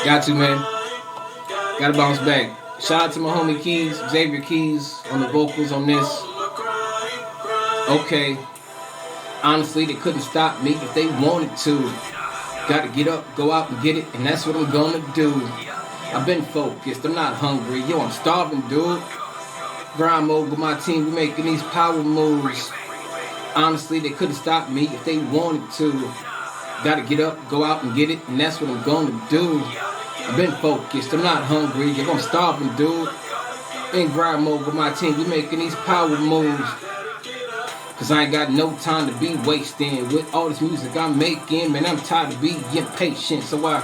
Got to, man. Gotta bounce back. Shout out to my homie Keys, Xavier Keys, on the vocals on this. Okay. Honestly, they couldn't stop me if they wanted to. Gotta get up, go out and get it, and that's what I'm gonna do. I've been focused, I'm not hungry. Yo, I'm starving, dude. Grind mode with my team, we making these power moves. Honestly, they couldn't stop me if they wanted to. Gotta get up, go out and get it, and that's what I'm gonna do. I've been focused, I'm not hungry. Yo, I'm starving, dude. In grind mode with my team, we making these power moves. Cause I ain't got no time to be wasting with all this music I'm making. Man, I'm tired of being impatient, so I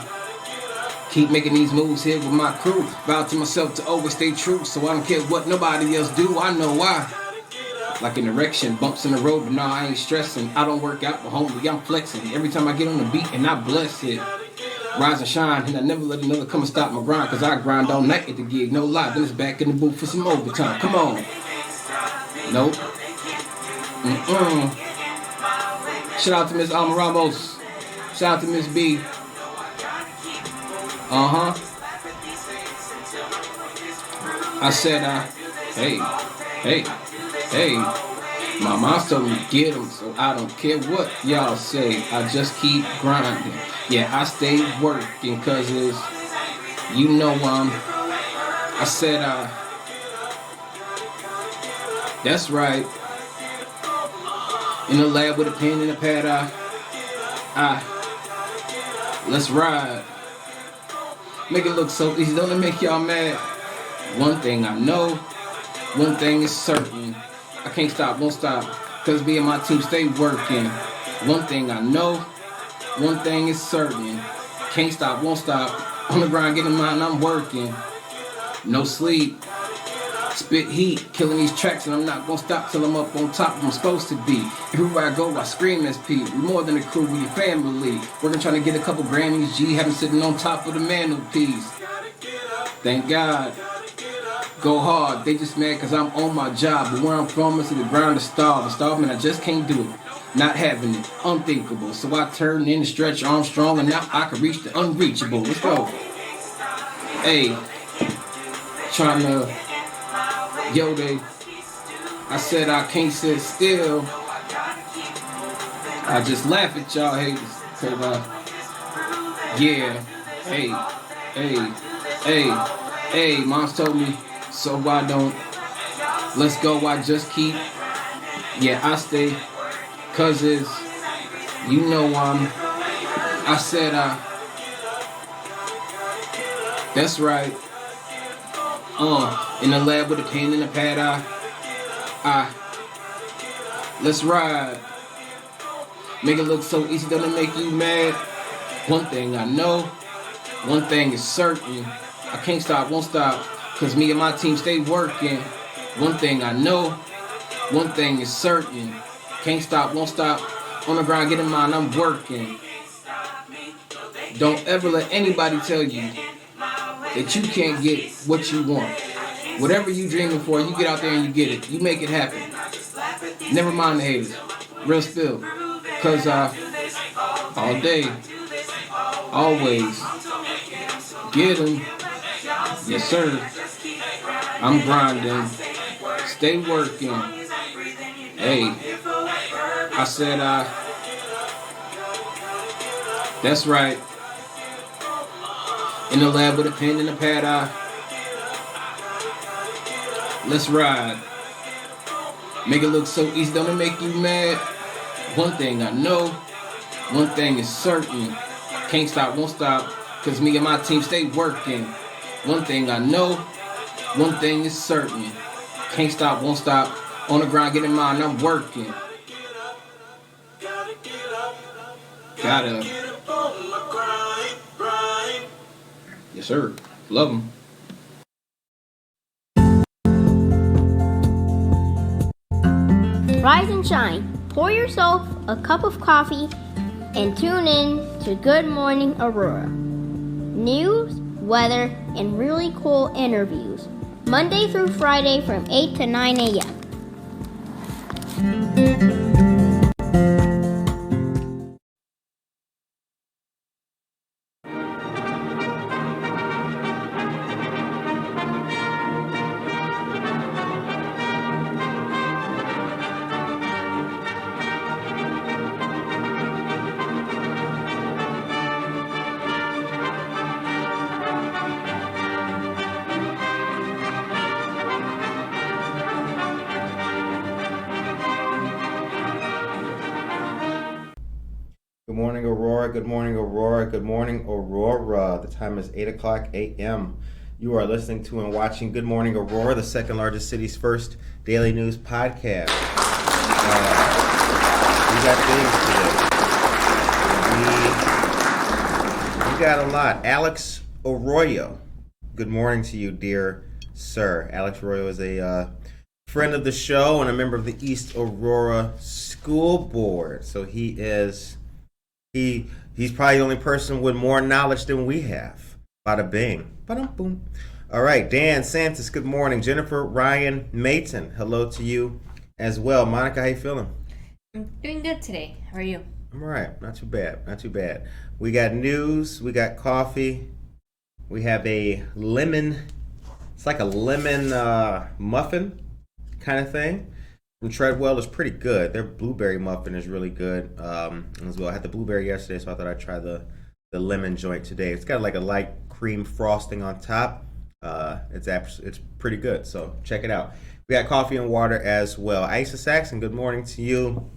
keep making these moves here with my crew. Vow to myself to always stay true, so I don't care what nobody else do. I know why. Like an erection, bumps in the road, but no, I ain't stressing. I don't work out, but homie, I'm flexing. Every time I get on the beat and I bless it. Rise and shine, and I never let another come and stop my grind. Cause I grind all night at the gig, no lie. Then it's back in the booth for some overtime. Come on. Nope. Shout out to Miss Alma Ramos. Shout out to Miss B. I said, hey. My mom told me to get them, so I don't care what y'all say. I just keep grinding. Yeah, I stay working, cause it's, you know, I said, that's right. In the lab with a pen and a pad, let's ride. Make it look so easy, don't it make y'all mad? One thing I know, one thing is certain. I can't stop, won't stop, cause me and my team stay working. One thing I know, one thing is certain. Can't stop, won't stop, on the grind, getting mine, I'm working. No sleep. Spit heat, killing these tracks, and I'm not gonna stop till I'm up on top where I'm supposed to be. Everywhere I go, I scream SP. We're more than a crew, we a family. Working trying to get a couple Grammys, G, have them sitting on top of the mantelpiece. Thank God. Go hard, they just mad cause I'm on my job. But where I'm from is to the ground to starve. Starving, I just can't do it. Not having it, unthinkable. So I turn in, stretch Armstrong, and now I can reach the unreachable. Let's go. Hey, trying to. Yo, I said I can't sit still. I just laugh at y'all haters. Cause, yeah, hey, mom's told me, so I don't. Let's go, I just keep. Yeah, I stay. Cause it's, you know, I said, that's right. In the lab with a pen and a pad, let's ride. Make it look so easy, don't it make you mad? One thing I know, one thing is certain. I can't stop, won't stop, cause me and my team stay working. One thing I know, one thing is certain. Can't stop, won't stop, on the grind, getting mine, I'm working. Don't ever let anybody tell you that you can't get what you want. Whatever you dreaming for, you get out there and you get it. You make it happen. Never mind the haters. Real spill. Cause all day, always, get them. Yes sir. I'm grinding. Stay working. Hey, I said that's right. In the lab with a pen and a pad, let's ride. Make it look so easy, don't it make you mad? One thing I know, one thing is certain. Can't stop, won't stop, cause me and my team stay working. One thing I know, one thing is certain. Can't stop, won't stop, on the grind, getting mine, I'm working. Gotta. Yes, sir. Love them. Rise and shine. Pour yourself a cup of coffee and tune in to Good Morning Aurora. News, weather, and really cool interviews. Monday through Friday from 8 to 9 a.m. morning, Aurora. Good morning, Aurora. Good morning, Aurora. The time is 8 o'clock a.m. You are listening to and watching Good Morning Aurora, the second largest city's first daily news podcast. We got things today. We got a lot. Alex Arroyo. Good morning to you, dear sir. Alex Arroyo is a friend of the show and a member of the East Aurora School Board. So he's probably the only person with more knowledge than we have. Bada bing. Bada boom. All right, Dan Santos, good morning. Jennifer Ryan Mayton, hello to you as well. Monica, how you feeling? I'm doing good today. How are you? I'm all right. Not too bad. Not too bad. We got news. We got coffee. We have a lemon. It's like a lemon muffin kind of thing from Treadwell. Is pretty good. Their blueberry muffin is really good as well. I had the blueberry yesterday, so I thought I'd try the lemon joint today. It's got like a light cream frosting on top. It's pretty good, so check it out. We got coffee and water as well. Isa Saxon, good morning to you,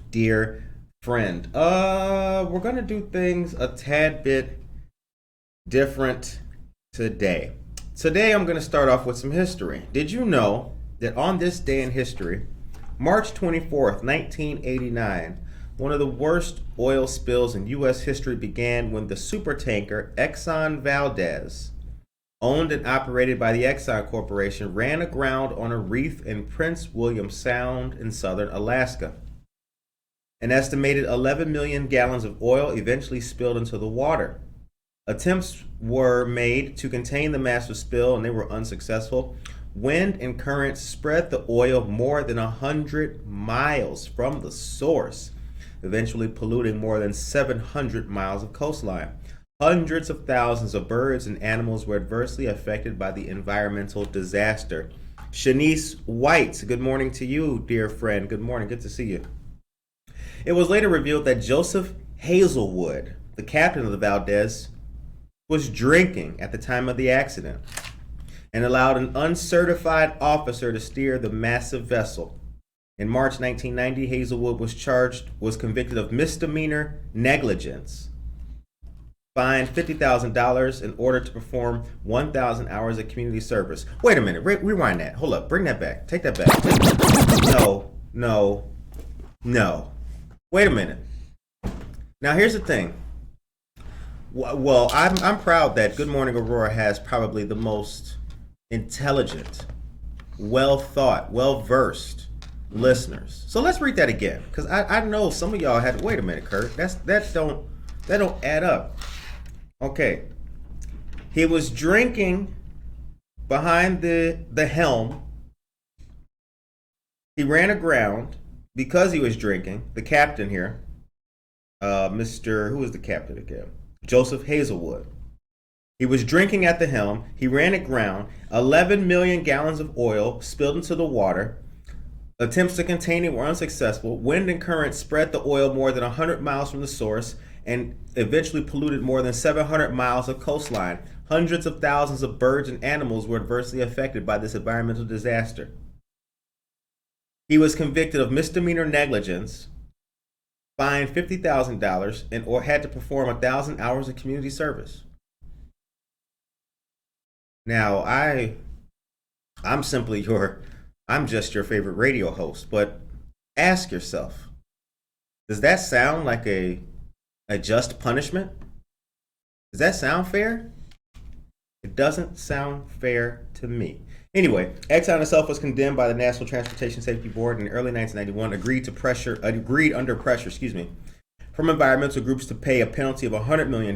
dear friend. We're gonna do things a tad bit different today. Today I'm gonna start off with some history. Did you know that on this day in history, March 24th, 1989, one of the worst oil spills in U.S. history began when the supertanker Exxon Valdez, owned and operated by the Exxon Corporation, ran aground on a reef in Prince William Sound in southern Alaska. An estimated 11 million gallons of oil eventually spilled into the water. Attempts were made to contain the massive spill, and they were unsuccessful. Wind and currents spread the oil more than 100 miles from the source, eventually polluting more than 700 miles of coastline. Hundreds of thousands of birds and animals were adversely affected by the environmental disaster. Shanice White, good morning to you, dear friend. Good morning. Good to see you. It was later revealed that Joseph Hazelwood, the captain of the Valdez, was drinking at the time of the accident and allowed an uncertified officer to steer the massive vessel. In March 1990, Hazelwood was convicted of misdemeanor negligence, fined $50,000, in order to perform 1,000 hours of community service. Wait a minute, rewind that. Hold up, bring that back. Take that back. No. Wait a minute. Now here's the thing. Well, I'm proud that Good Morning Aurora has probably the most intelligent, well-thought, well-versed listeners. So let's read that again, because I know some of y'all had. Wait a minute, Kurt. That don't add up. Okay. He was drinking behind the helm. He ran aground because he was drinking. The captain here, who was the captain again? Joseph Hazelwood. He was drinking at the helm. He ran aground. 11 million gallons of oil spilled into the water. Attempts to contain it were unsuccessful. Wind and currents spread the oil more than 100 miles from the source and eventually polluted more than 700 miles of coastline. Hundreds of thousands of birds and animals were adversely affected by this environmental disaster. He was convicted of misdemeanor negligence, fined $50,000, or had to perform 1,000 hours of community service. Now, I'm just your favorite radio host, but ask yourself, does that sound like a just punishment? Does that sound fair? It doesn't sound fair to me. Anyway, Exxon itself was condemned by the National Transportation Safety Board in early 1991, agreed under pressure, from environmental groups to pay a penalty of $100 million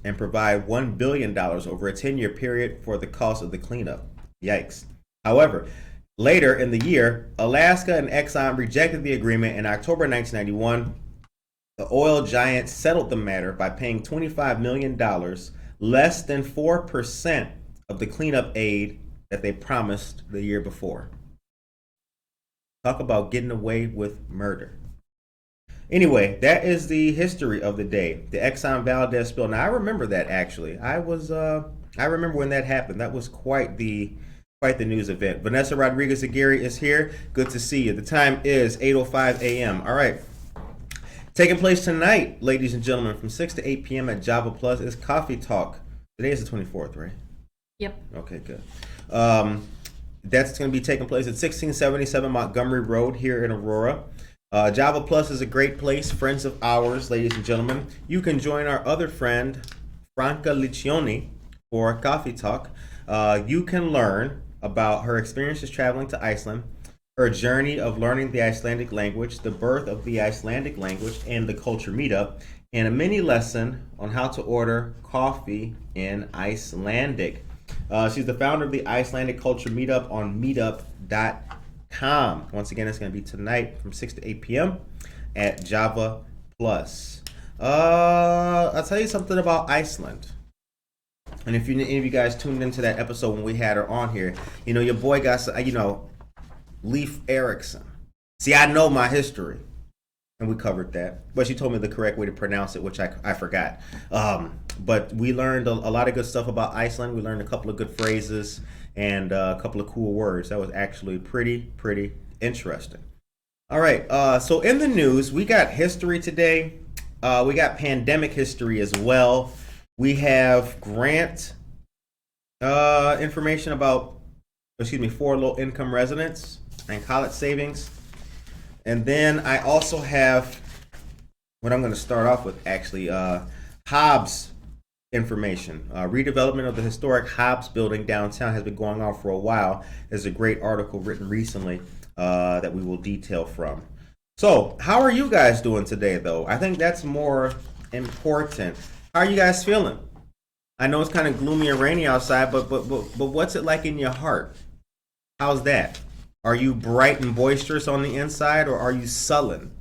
and provide $1 billion over a 10-year period for the cost of the cleanup. Yikes. However, later in the year, Alaska and Exxon rejected the agreement. In October 1991, the oil giant settled the matter by paying $25 million, less than 4% of the cleanup aid that they promised the year before. Talk about getting away with murder. Anyway, that is the history of the day. The Exxon Valdez spill. Now I remember that actually. I remember when that happened. That was quite the news event. Vanessa Rodriguez Aguirre is here. Good to see you. The time is 8:05 a.m. All right. Taking place tonight, ladies and gentlemen, from 6 to 8 p.m. at Java Plus is Coffee Talk. Today is the 24th, right? Yep. Okay, good. That's going to be taking place at 1677 Montgomery Road here in Aurora. Java Plus is a great place, friends of ours, ladies and gentlemen. You can join our other friend, Franca Liccioni, for Coffee Talk. You can learn about her experiences traveling to Iceland, her journey of learning the Icelandic language, the birth of the Icelandic language, and the culture meetup, and a mini lesson on how to order coffee in Icelandic. She's the founder of the Icelandic Culture Meetup on meetup.com. Once again, it's going to be tonight from 6 to 8 p.m. at Java Plus. I'll tell you something about Iceland. And if any of you guys tuned into that episode when we had her on here, your boy got, Leif Erikson. See, I know my history. And we covered that. But she told me the correct way to pronounce it, which I forgot. But we learned a lot of good stuff about Iceland. We learned a couple of good phrases and a couple of cool words. That was actually pretty interesting. All right. So in the news, we got history today. We got pandemic history as well. We have grant information about, for low-income residents and college savings. And then I also have what I'm going to start off with, actually, Hobbs information. Redevelopment of the historic Hobbs building downtown has been going on for a while. There's a great article written recently that we will detail from. So, how are you guys doing today, though? I think that's more important. How are you guys feeling? I know it's kind of gloomy and rainy outside, but what's it like in your heart? How's that? Are you bright and boisterous on the inside, or are you sullen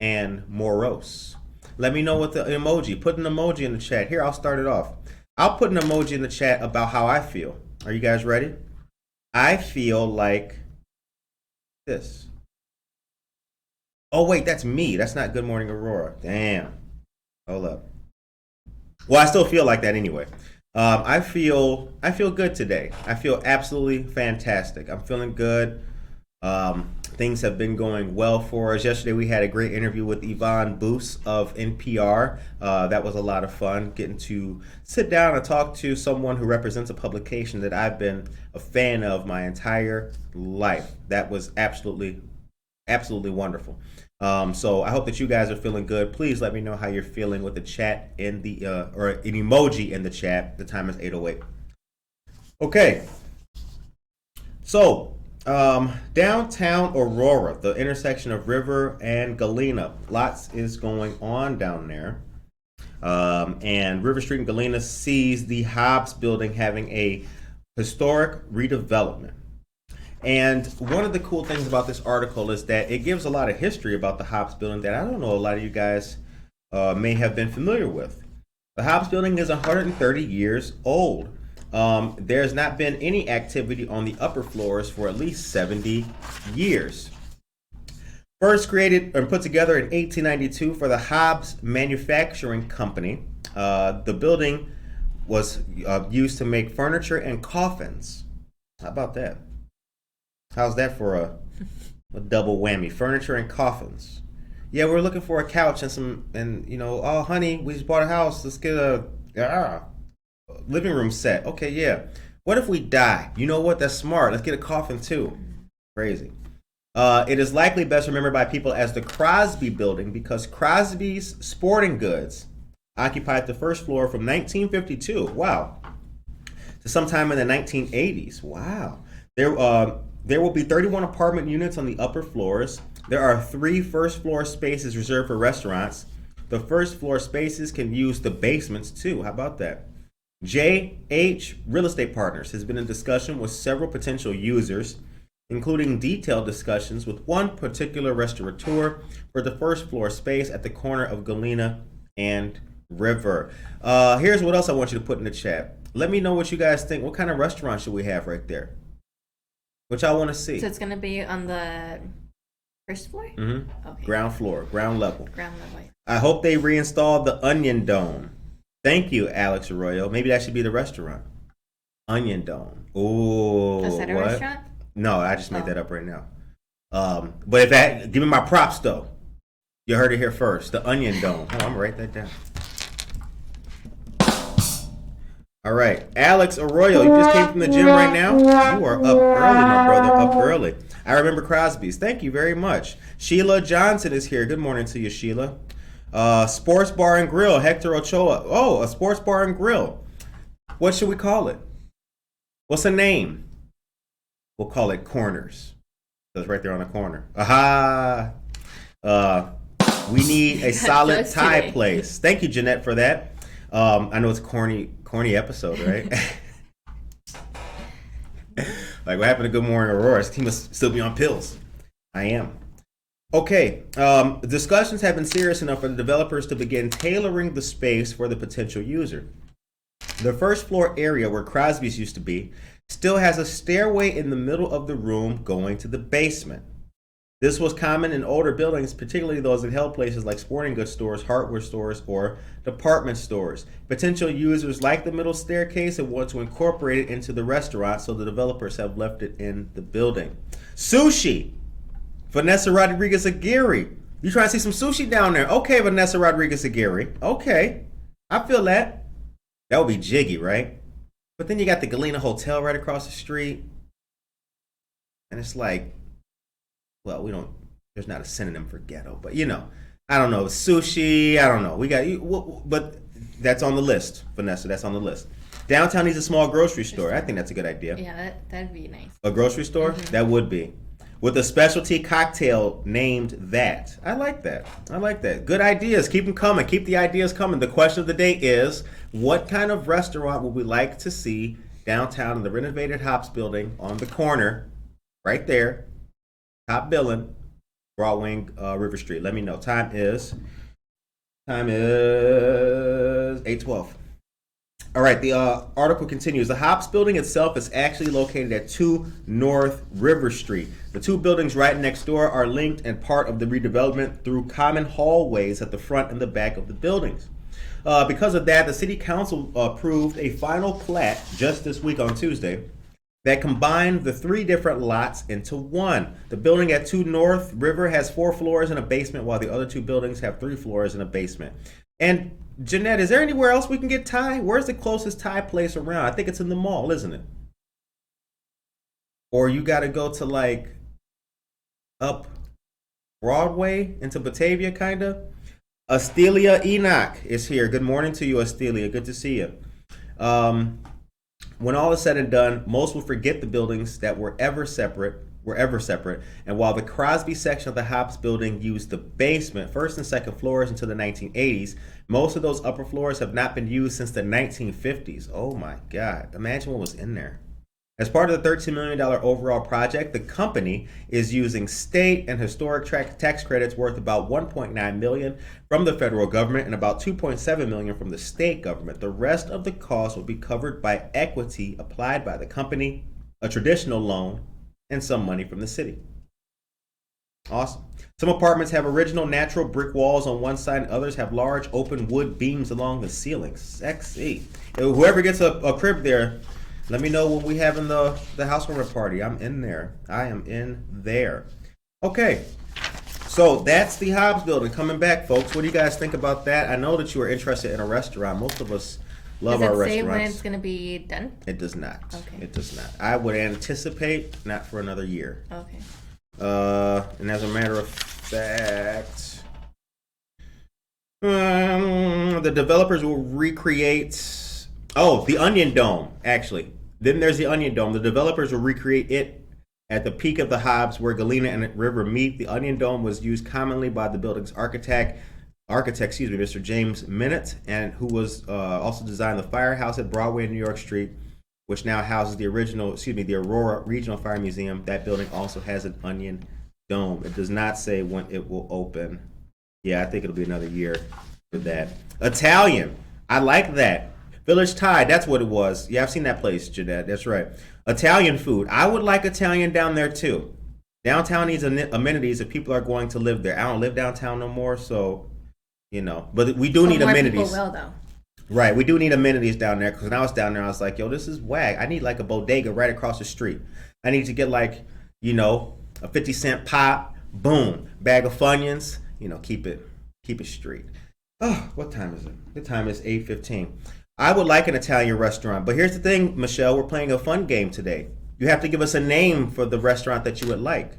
and morose? Let me know with the emoji. Put an emoji in the chat. Here, I'll start it off. I'll put an emoji in the chat about how I feel. Are you guys ready? I feel like this. Oh, wait, that's me. That's not Good Morning Aurora. Damn. Hold up. Well, I still feel like that anyway. I feel good today. I feel absolutely fantastic. I'm feeling good. Things have been going well for us. Yesterday we had a great interview with Yvonne Boos of NPR. That was a lot of fun, getting to sit down and talk to someone who represents a publication that I've been a fan of my entire life. That was absolutely wonderful. So I hope that you guys are feeling good. Please let me know how you're feeling with the chat in the or an emoji in the chat. The time is 8:08. Okay. So downtown Aurora, the intersection of River and Galena, lots is going on down there. And River Street and Galena sees the Hobbs building having a historic redevelopment. And one of the cool things about this article is that it gives a lot of history about the Hobbs building that I don't know a lot of you guys may have been familiar with. The Hobbs building is 130 years old. There's not been any activity on the upper floors for at least 70 years. First created and put together in 1892 for the Hobbs Manufacturing Company, the building was used to make furniture and coffins. How about that? How's that for a double whammy? Furniture and coffins. Yeah, we're looking for a couch and oh honey, we just bought a house. Let's get a living room set. Okay, yeah. What if we die? You know what? That's smart. Let's get a coffin too. Crazy. It is likely best remembered by people as the Crosby Building because Crosby's Sporting Goods occupied the first floor from 1952. Wow. To sometime in the 1980s. Wow. There will be 31 apartment units on the upper floors. There are 3 first floor spaces reserved for restaurants. The first floor spaces can use the basements too. How about that? JH Real Estate Partners has been in discussion with several potential users, including detailed discussions with one particular restaurateur for the first floor space at the corner of Galena and River. Here's what else I want you to put in the chat. Let me know what you guys think. What kind of restaurant should we have right there? What y'all want to see? So it's going to be on the first floor? Mm-hmm. Okay. Ground floor, ground level. Ground level. I hope they reinstalled the Onion Dome. Thank you, Alex Arroyo. Maybe that should be the restaurant. Onion Dome. Ooh. Is that a restaurant? No, I just made that up right now. But give me my props though. You heard it here first. The Onion Dome. Oh, I'm going to write that down. All right. Alex Arroyo, you just came from the gym right now? You are up early, my brother. Up early. I remember Crosby's. Thank you very much. Sheila Johnson is here. Good morning to you, Sheila. Sports Bar and Grill. Hector Ochoa. Oh, a Sports Bar and Grill. What should we call it? What's the name? We'll call it Corners. That's right there on the corner. Aha. We need a solid Thai place. Thank you, Jeanette, for that. I know it's a corny episode, right? Like, what happened to Good Morning Aurora? He must still be on pills. I am. Okay. Discussions have been serious enough for the developers to begin tailoring the space for the potential user. The first floor area where Crosby's used to be still has a stairway in the middle of the room going to the basement. This was common in older buildings, particularly those that held places like sporting goods stores, hardware stores, or department stores. Potential users like the middle staircase and want to incorporate it into the restaurant, so the developers have left it in the building. Sushi! Vanessa Rodriguez Aguirre. You trying to see some sushi down there? Okay, Vanessa Rodriguez Aguirre. Okay. I feel that. That would be jiggy, right? But then you got the Galena Hotel right across the street. And it's like, well, there's not a synonym for ghetto, but I don't know, sushi, I don't know. But that's on the list, Vanessa, that's on the list. Downtown needs a small grocery store. I think that's a good idea. Yeah, that'd be nice. A grocery store? Mm-hmm. That would be. With a specialty cocktail named that. I like that. Good ideas. Keep them coming. Keep the ideas coming. The question of the day is, what kind of restaurant would we like to see downtown in the renovated Hops building on the corner, right there, top billing, Broadway, River Street? Let me know. Time is 8:12. All right, the article continues. The Hops building itself is actually located at 2 North River Street. The two buildings right next door are linked and part of the redevelopment through common hallways at the front and the back of the buildings. Because of that, the City Council approved a final plat just this week on Tuesday that combined the 3 different lots into one. The building at 2 North River has 4 floors and a basement, while the other 2 buildings have 3 floors and a basement. And Jeanette, is there anywhere else we can get Thai? Where's the closest Thai place around? I think it's in the mall, isn't it? Or you got to go to like up Broadway into Batavia, kind of. Astelia Enoch is here. Good morning to you, Astelia. Good to see you. When all is said and done, most will forget the buildings that were ever separate. And while the Crosby section of the Hops building used the basement, first and second floors until the 1980s, most of those upper floors have not been used since the 1950s. Oh my God. Imagine what was in there. As part of the $13 million overall project, the company is using state and historic tax credits worth about $1.9 million from the federal government and about $2.7 million from the state government. The rest of the cost will be covered by equity applied by the company, a traditional loan, and some money from the city. Awesome. Some apartments have original natural brick walls on one side, and others have large open wood beams along the ceiling. Sexy. Whoever gets a crib there, let me know when we having the housewarming party. I'm in there. I am in there. Okay. So that's the Hobbs building coming back, folks. What do you guys think about that? I know that you are interested in a restaurant. Most of us love our restaurants. Does it say when it's going to be done? It does not. Okay. It does not. I would anticipate not for another year. Okay. And as a matter of fact, the developers will recreate. Oh, the Onion Dome, actually. Then there's the Onion Dome. The developers will recreate it at the peak of the Hobbs where Galena and River meet. The Onion Dome was used commonly by the building's architect, Mr. James Minott, and who was also designed the firehouse at Broadway and New York Street, which now houses the Aurora Regional Fire Museum. That building also has an Onion Dome. It does not say when it will open. Yeah, I think it'll be another year for that. Italian. I like that. Village Thai, that's what it was. Yeah, I've seen that place, Jeanette. That's right. Italian food. I would like Italian down there, too. Downtown needs amenities if people are going to live there. I don't live downtown no more, so, But we do need amenities. People will, though. Right, we do need amenities down there, because when I was down there, I was like, yo, this is whack. I need like a bodega right across the street. I need to get like, a 50-cent pop, boom, bag of Funyuns, keep it straight. Oh, what time is it? The time is 8:15. I would like an Italian restaurant, but here's the thing, Michelle, we're playing a fun game today. You have to give us a name for the restaurant that you would like.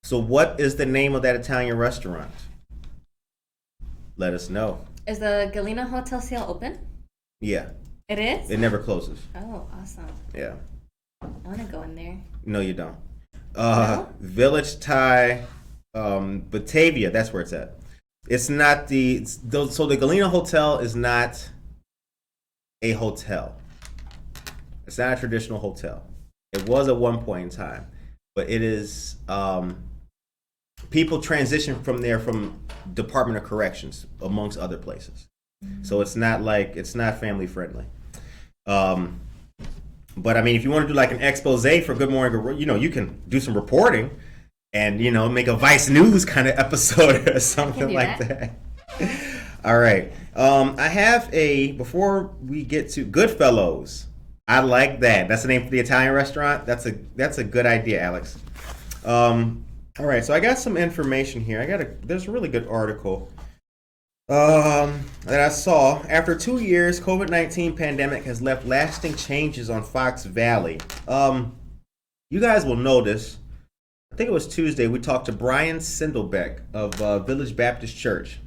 So what is the name of that Italian restaurant? Let us know. Is the Galena Hotel still open? Yeah. It is? It never closes. Oh, awesome. Yeah. I want to go in there. No, you don't. No? Village Thai, Batavia, that's where it's at. It's not so the Galena Hotel is not a hotel. It's not a traditional hotel. It was at one point in time, but it is, people transition from there from Department of Corrections, amongst other places. So it's not family friendly. But I mean, if you want to do like an expose for Good Morning, you can do some reporting and, make a Vice News kind of episode or something like that. All right. I have before we get to Goodfellows. I like that. That's the name for the Italian restaurant. That's a good idea, Alex. All right. So I got some information here. There's a really good article that I saw. After 2 years, COVID-19 pandemic has left lasting changes on Fox Valley. You guys will notice, I think it was Tuesday, we talked to Brian Sindelbeck of Village Baptist Church.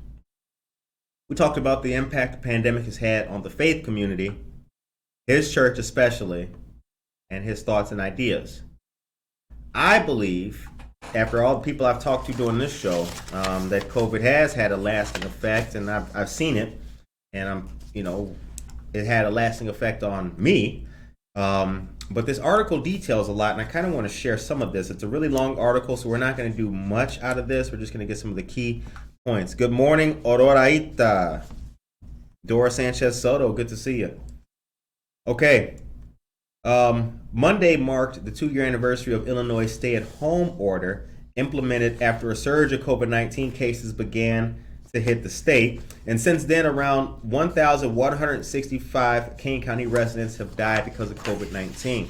We talked about the impact the pandemic has had on the faith community, his church especially, and his thoughts and ideas. I believe, after all the people I've talked to during this show, that COVID has had a lasting effect, and I've seen it, and it had a lasting effect on me. But this article details a lot, and I kind of want to share some of this. It's a really long article, so we're not going to do much out of this. We're just going to get some of the key points. Good morning, Aurora. Dora Sanchez Soto, good to see you. Okay. Monday marked the 2-year anniversary of Illinois' stay-at-home order implemented after a surge of COVID-19 cases began to hit the state. And since then, around 1,165 Kane County residents have died because of COVID-19.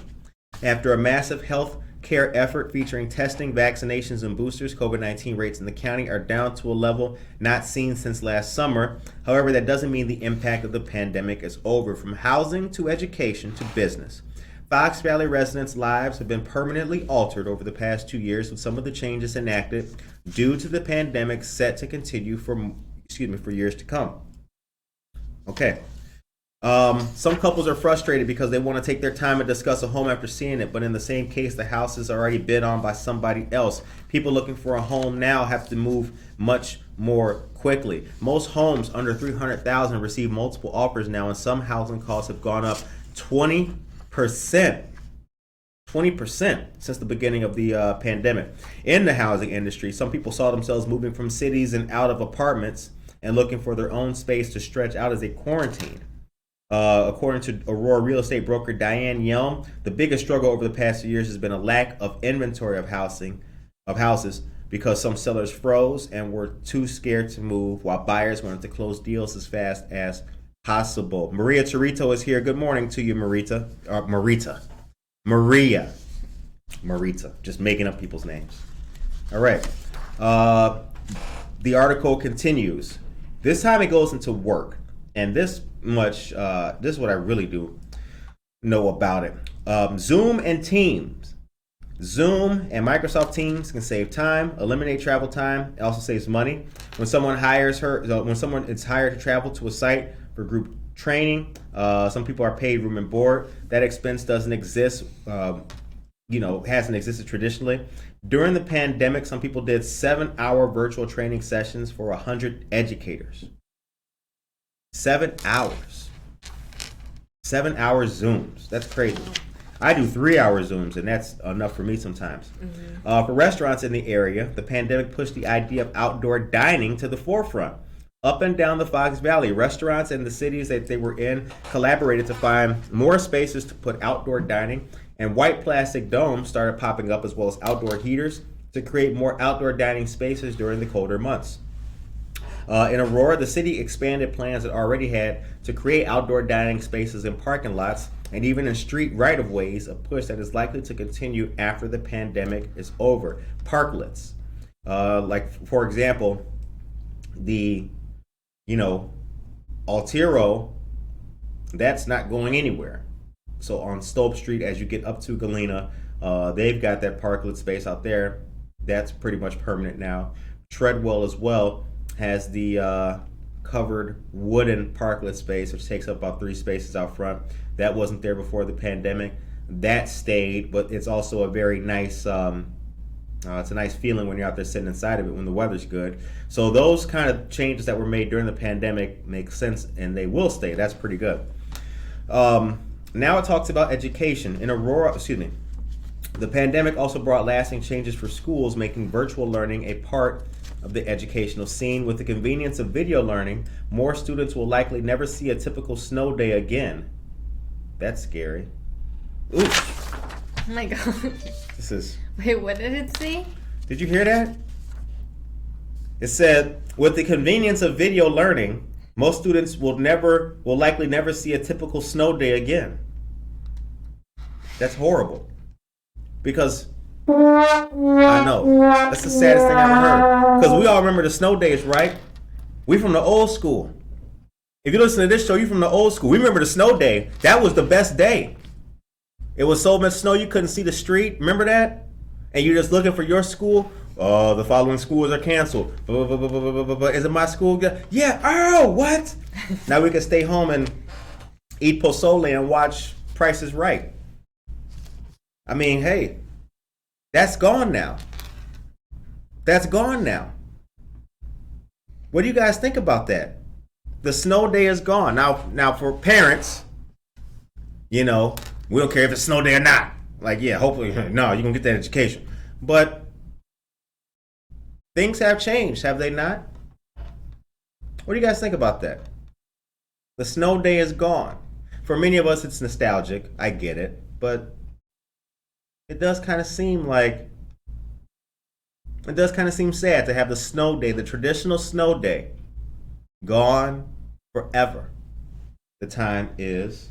After a massive health care effort featuring testing, vaccinations, and boosters, COVID-19 rates in the county are down to a level not seen since last summer. However, that doesn't mean the impact of the pandemic is over. From housing to education to business, Fox Valley residents' lives have been permanently altered over the past 2 years, with some of the changes enacted due to the pandemic set to continue for years to come. Okay. Some couples are frustrated because they want to take their time and discuss a home after seeing it, but in the same case, the house is already bid on by somebody else. People looking for a home now have to move much more quickly. Most homes under $300,000 receive multiple offers now, and some housing costs have gone up 20% since the beginning of the pandemic. In the housing industry, some people saw themselves moving from cities and out of apartments and looking for their own space to stretch out as they quarantined. According to Aurora real estate broker Diane Yelm, the biggest struggle over the past few years has been a lack of inventory of houses because some sellers froze and were too scared to move, while buyers wanted to close deals as fast as possible. Maria Torito is here. Good morning to you, Marita. Maria. Just making up people's names. All right. The article continues. This time it goes into work, and this is what I really do know about it. Zoom and Teams. Zoom and Microsoft Teams can save time, eliminate travel time. It also saves money. When someone is hired to travel to a site for group training, some people are paid room and board. That expense doesn't exist, hasn't existed traditionally. During the pandemic, some people did 7-hour virtual training sessions for 100 educators. 7 hours. 7 hours Zooms. That's crazy. I do 3-hour Zooms, and that's enough for me sometimes. Mm-hmm. For restaurants in the area, the pandemic pushed the idea of outdoor dining to the forefront. Up and down the Fox Valley, restaurants in the cities that they were in collaborated to find more spaces to put outdoor dining, and white plastic domes started popping up, as well as outdoor heaters to create more outdoor dining spaces during the colder months. In Aurora, the city expanded plans it already had to create outdoor dining spaces in parking lots and even in street right-of-ways, a push that is likely to continue after the pandemic is over. Parklets. For example, The, Altero, that's not going anywhere. So on Stope Street, as you get up to Galena, they've got that parklet space out there. That's pretty much permanent now. Treadwell as well has the covered wooden parklet space, which takes up about 3 spaces out front. That wasn't there before the pandemic. That stayed, but it's also a very nice, it's a nice feeling when you're out there sitting inside of it when the weather's good. So those kind of changes that were made during the pandemic make sense, and they will stay. That's pretty good. Now it talks about education. In Aurora, the pandemic also brought lasting changes for schools, making virtual learning a part of the educational scene. With the convenience of video learning, more students will likely never see a typical snow day again. That's scary. Ooh. Oh my god. This is... Wait, what did it say? Did you hear that? It said, with the convenience of video learning, most students will likely never see a typical snow day again. That's horrible. Because I know that's the saddest thing I ever heard. Because we all remember the snow days, right? We from the old school. If you listen to this show, you from the old school. We remember the snow day. That was the best day. It was so much snow you couldn't see the street. Remember that? And you're just looking for your school. Oh, the following schools are canceled. Is it my school? Yeah. Oh, what? Now we can stay home and eat pozole and watch Price is Right. I mean, hey, that's gone now. That's gone now. What do you guys think about that? The snow day is gone. Now for parents, we don't care if it's snow day or not. Like, yeah, hopefully, no, you're going to get that education. But things have changed, have they not? What do you guys think about that? The snow day is gone. For many of us, it's nostalgic. I get it. But it does kind of seem sad to have the snow day, the traditional snow day, gone forever. The time is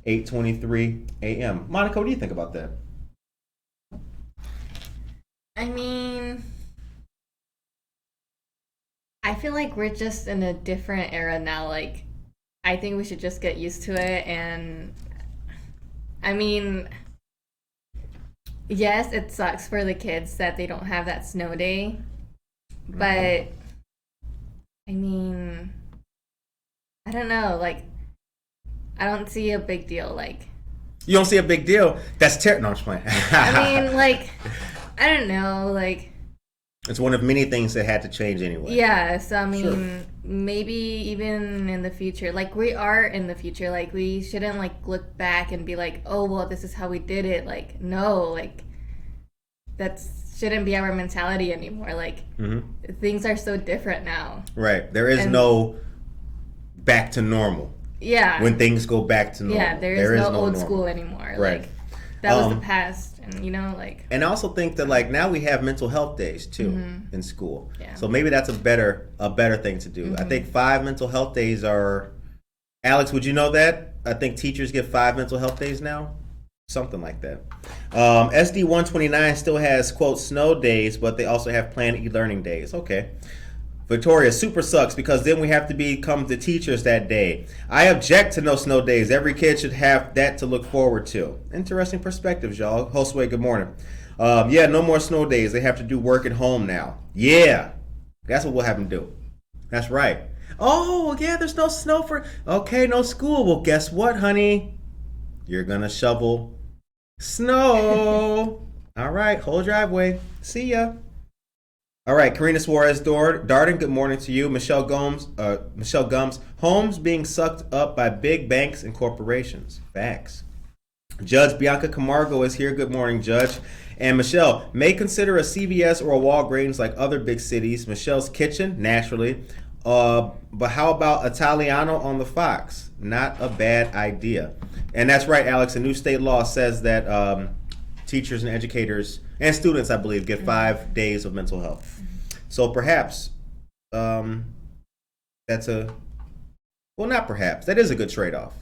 8:23 a.m. Monica, what do you think about that? I mean, I feel like we're just in a different era now. Like, I think we should just get used to it. And I mean, yes, it sucks for the kids that they don't have that snow day. But I mean, I don't know. Like, I don't see a big deal. Like, you don't see a big deal? That's terrible. No, I'm just playing. I mean, like, I don't know. Like, it's one of many things that had to change anyway. Yeah. So I mean, Sure. Maybe even in the future, like we are in the future. Like, we shouldn't like look back and be like, oh well, this is how we did it. Like, no, like that shouldn't be our mentality anymore. Like, things are so different now. Right. There is no back to normal. Yeah. When things go back to normal. Yeah, there is no old normal. school anymore. Right. Like, that was the past, and like. And I also think that like now we have mental health days too in school. Yeah. So maybe that's a better thing to do. I think 5 mental health days are. Alex, would you know that? I think teachers get 5 mental health days now. Something like that. SD 129 still has quote snow days, but they also have planned e-learning days. Okay. Victoria, super sucks because then we have to become the teachers that day. I object to no snow days. Every kid should have that to look forward to. Interesting perspectives, y'all. Josue, good morning. Yeah, no more snow days. They have to do work at home now. Yeah, that's what we'll have them do. That's right. Oh, yeah, there's no snow for... Okay, no school. Well, guess what, honey? You're going to shovel snow. All right, whole driveway. See ya. All right, Karina Suarez Darden, good morning to you. Michelle Gums, homes being sucked up by big banks and corporations. Facts. Judge Bianca Camargo is here. Good morning, Judge. And Michelle, may consider a CVS or a Walgreens like other big cities. Michelle's Kitchen, naturally. But how about Italiano on the Fox? Not a bad idea. And that's right, Alex. A new state law says that teachers and educators and students, I believe, get 5 days of mental health. So perhaps that's not perhaps. That is a good trade-off.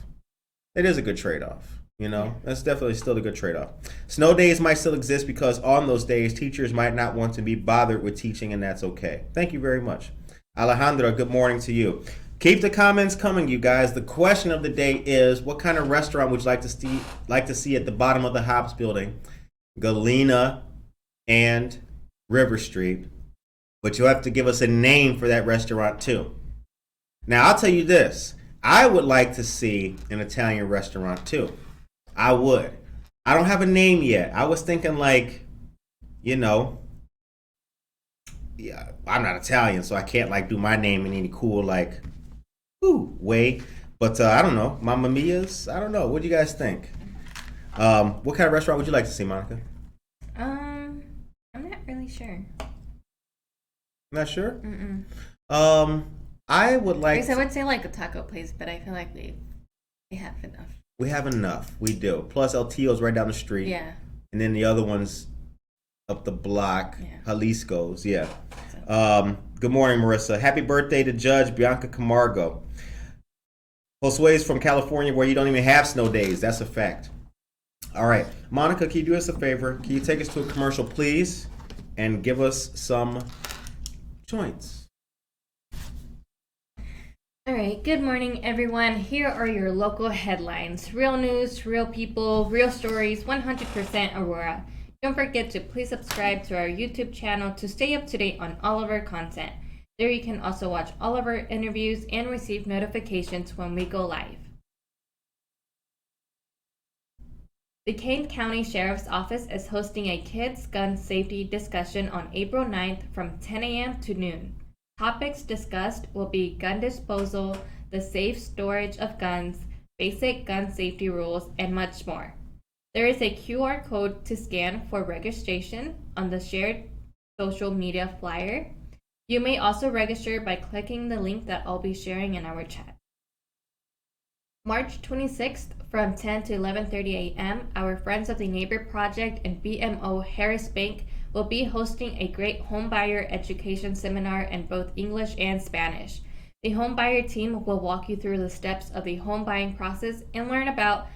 It is a good trade-off. That's definitely still a good trade-off. Snow days might still exist because on those days, teachers might not want to be bothered with teaching, and that's okay. Thank you very much. Alejandra, good morning to you. Keep the comments coming, you guys. The question of the day is, what kind of restaurant would you like to see at the bottom of the Hobbs building, Galena and River Street? But you'll have to give us a name for that restaurant too. Now, I'll tell you this. I would like to see an Italian restaurant too. I would. I don't have a name yet. I was thinking like, yeah, I'm not Italian, so I can't like do my name in any cool like way. But I don't know. Mamma Mia's? I don't know. What do you guys think? What kind of restaurant would you like to see, Monica? I'm not really sure. Not sure? Mm-mm. I would like. I guess I would say like a taco place, but I feel like we have enough. We have enough. We do. Plus, El Tio's right down the street. Yeah. And then the other one's up the block. Yeah. Jalisco's. Yeah. Good morning, Marissa. Happy birthday to Judge Bianca Camargo. Josue's from California, where you don't even have snow days. That's a fact. All right. Monica, can you do us a favor? Can you take us to a commercial, please? And give us some joints. All right, good morning, everyone. Here are your local headlines. Real news, real people, real stories, 100% Aurora. Don't forget to please subscribe to our YouTube channel to stay up to date on all of our content. There you can also watch all of our interviews and receive notifications when we go live. The Kane County Sheriff's Office is hosting a kids gun safety discussion on April 9th from 10 a.m. to noon. Topics discussed will be gun disposal, the safe storage of guns, basic gun safety rules, and much more. There is a QR code to scan for registration on the shared social media flyer. You may also register by clicking the link that I'll be sharing in our chat. March 26th from 10 to 11:30 a.m., our Friends of the Neighbor Project and BMO Harris Bank will be hosting a great homebuyer education seminar in both English and Spanish. The homebuyer team will walk you through the steps of the home buying process and learn about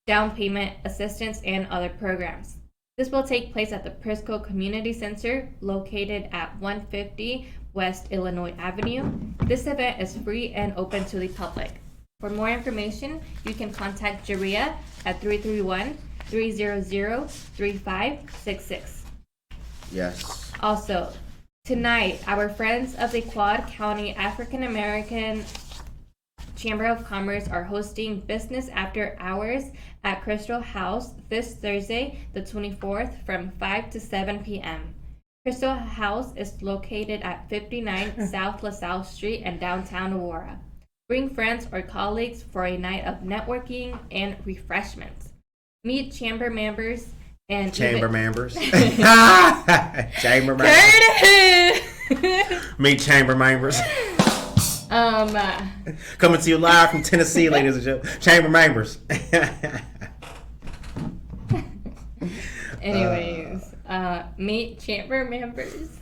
down payment assistance and other programs. This will take place at the Prisco Community Center located at 150 West Illinois Avenue. This event is free and open to the public. For more information, you can contact Jaria at 331-300-3566. Yes. Also, tonight, our Friends of the Quad County African American Chamber of Commerce are hosting Business After Hours at Crystal House this Thursday, the 24th, from 5 to 7 p.m. Crystal House is located at 59 South LaSalle Street in downtown Aurora. Bring friends or colleagues for a night of networking and refreshments. Meet chamber members and Chamber members. Meet chamber members. Coming to you live from Tennessee, ladies and gentlemen. Chamber members. Anyways, meet chamber members.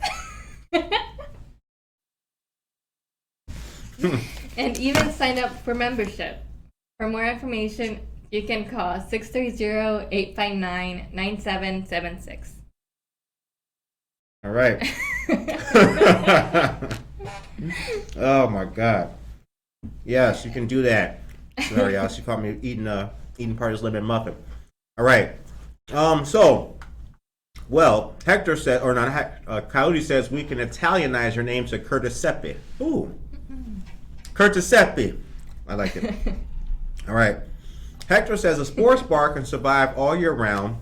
And even sign up for membership. For more information, you can call 630-859-9776. All right. Oh my God. Yes, you can do that. Sorry, y'all. She caught me eating part of this lemon muffin. All right. Hector said, or not, Coyote says we can Italianize your name to Curtiseppe. Ooh. Curtiseppe. I like it. All right. Hector says a sports bar can survive all year round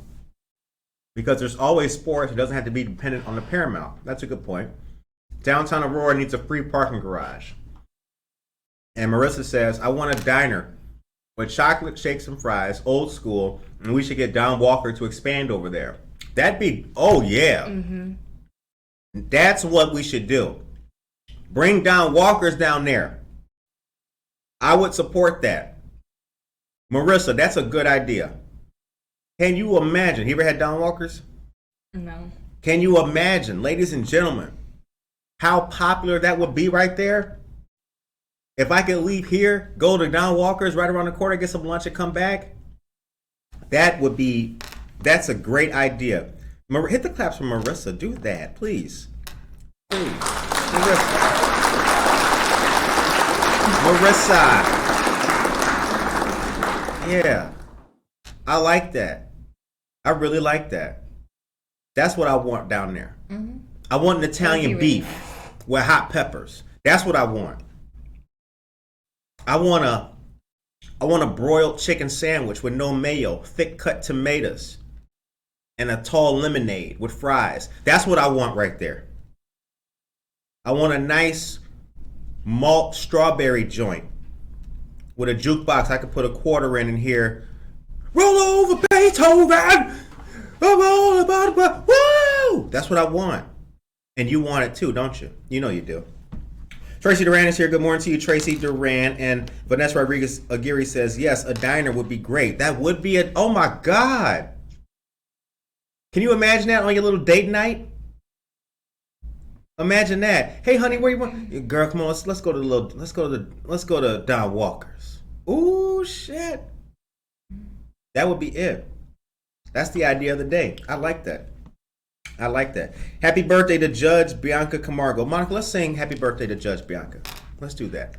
because there's always sports. It doesn't have to be dependent on the Paramount. That's a good point. Downtown Aurora needs a free parking garage. And Marissa says, I want a diner with chocolate shakes and fries, old school, and we should get Don Walker to expand over there. That'd be, oh yeah. Mm-hmm. That's what we should do. Bring Don Walker's down there. I would support that. Marissa, that's a good idea. Can you imagine? You ever had Don Walker's? No. Can you imagine, ladies and gentlemen, how popular that would be right there? If I could leave here, go to Don Walker's right around the corner, get some lunch and come back, that's a great idea. Hit the claps for Marissa. Do that, please. Please. Marissa. Marissa. Yeah. I like that. I really like that. That's what I want down there. Mm-hmm. I want an Italian beef with hot peppers. That's what I want. I want a broiled chicken sandwich with no mayo, thick cut tomatoes, and a tall lemonade with fries. That's what I want right there. I want a nice malt strawberry joint with a jukebox I could put a quarter in and hear, roll over Beethoven! Woo! That's what I want. And you want it too, don't you? You know you do. Tracy Duran is here. Good morning to you, Tracy Duran. And Vanessa Rodriguez Aguirre says, yes, a diner would be great. That would be oh my God. Can you imagine that on your little date night? Imagine that. Hey, honey, where you want? Girl, come on, let's go to Don Walker's. Ooh, shit. That would be it. That's the idea of the day. I like that. I like that. Happy birthday to Judge Bianca Camargo. Monica, let's sing happy birthday to Judge Bianca. Let's do that.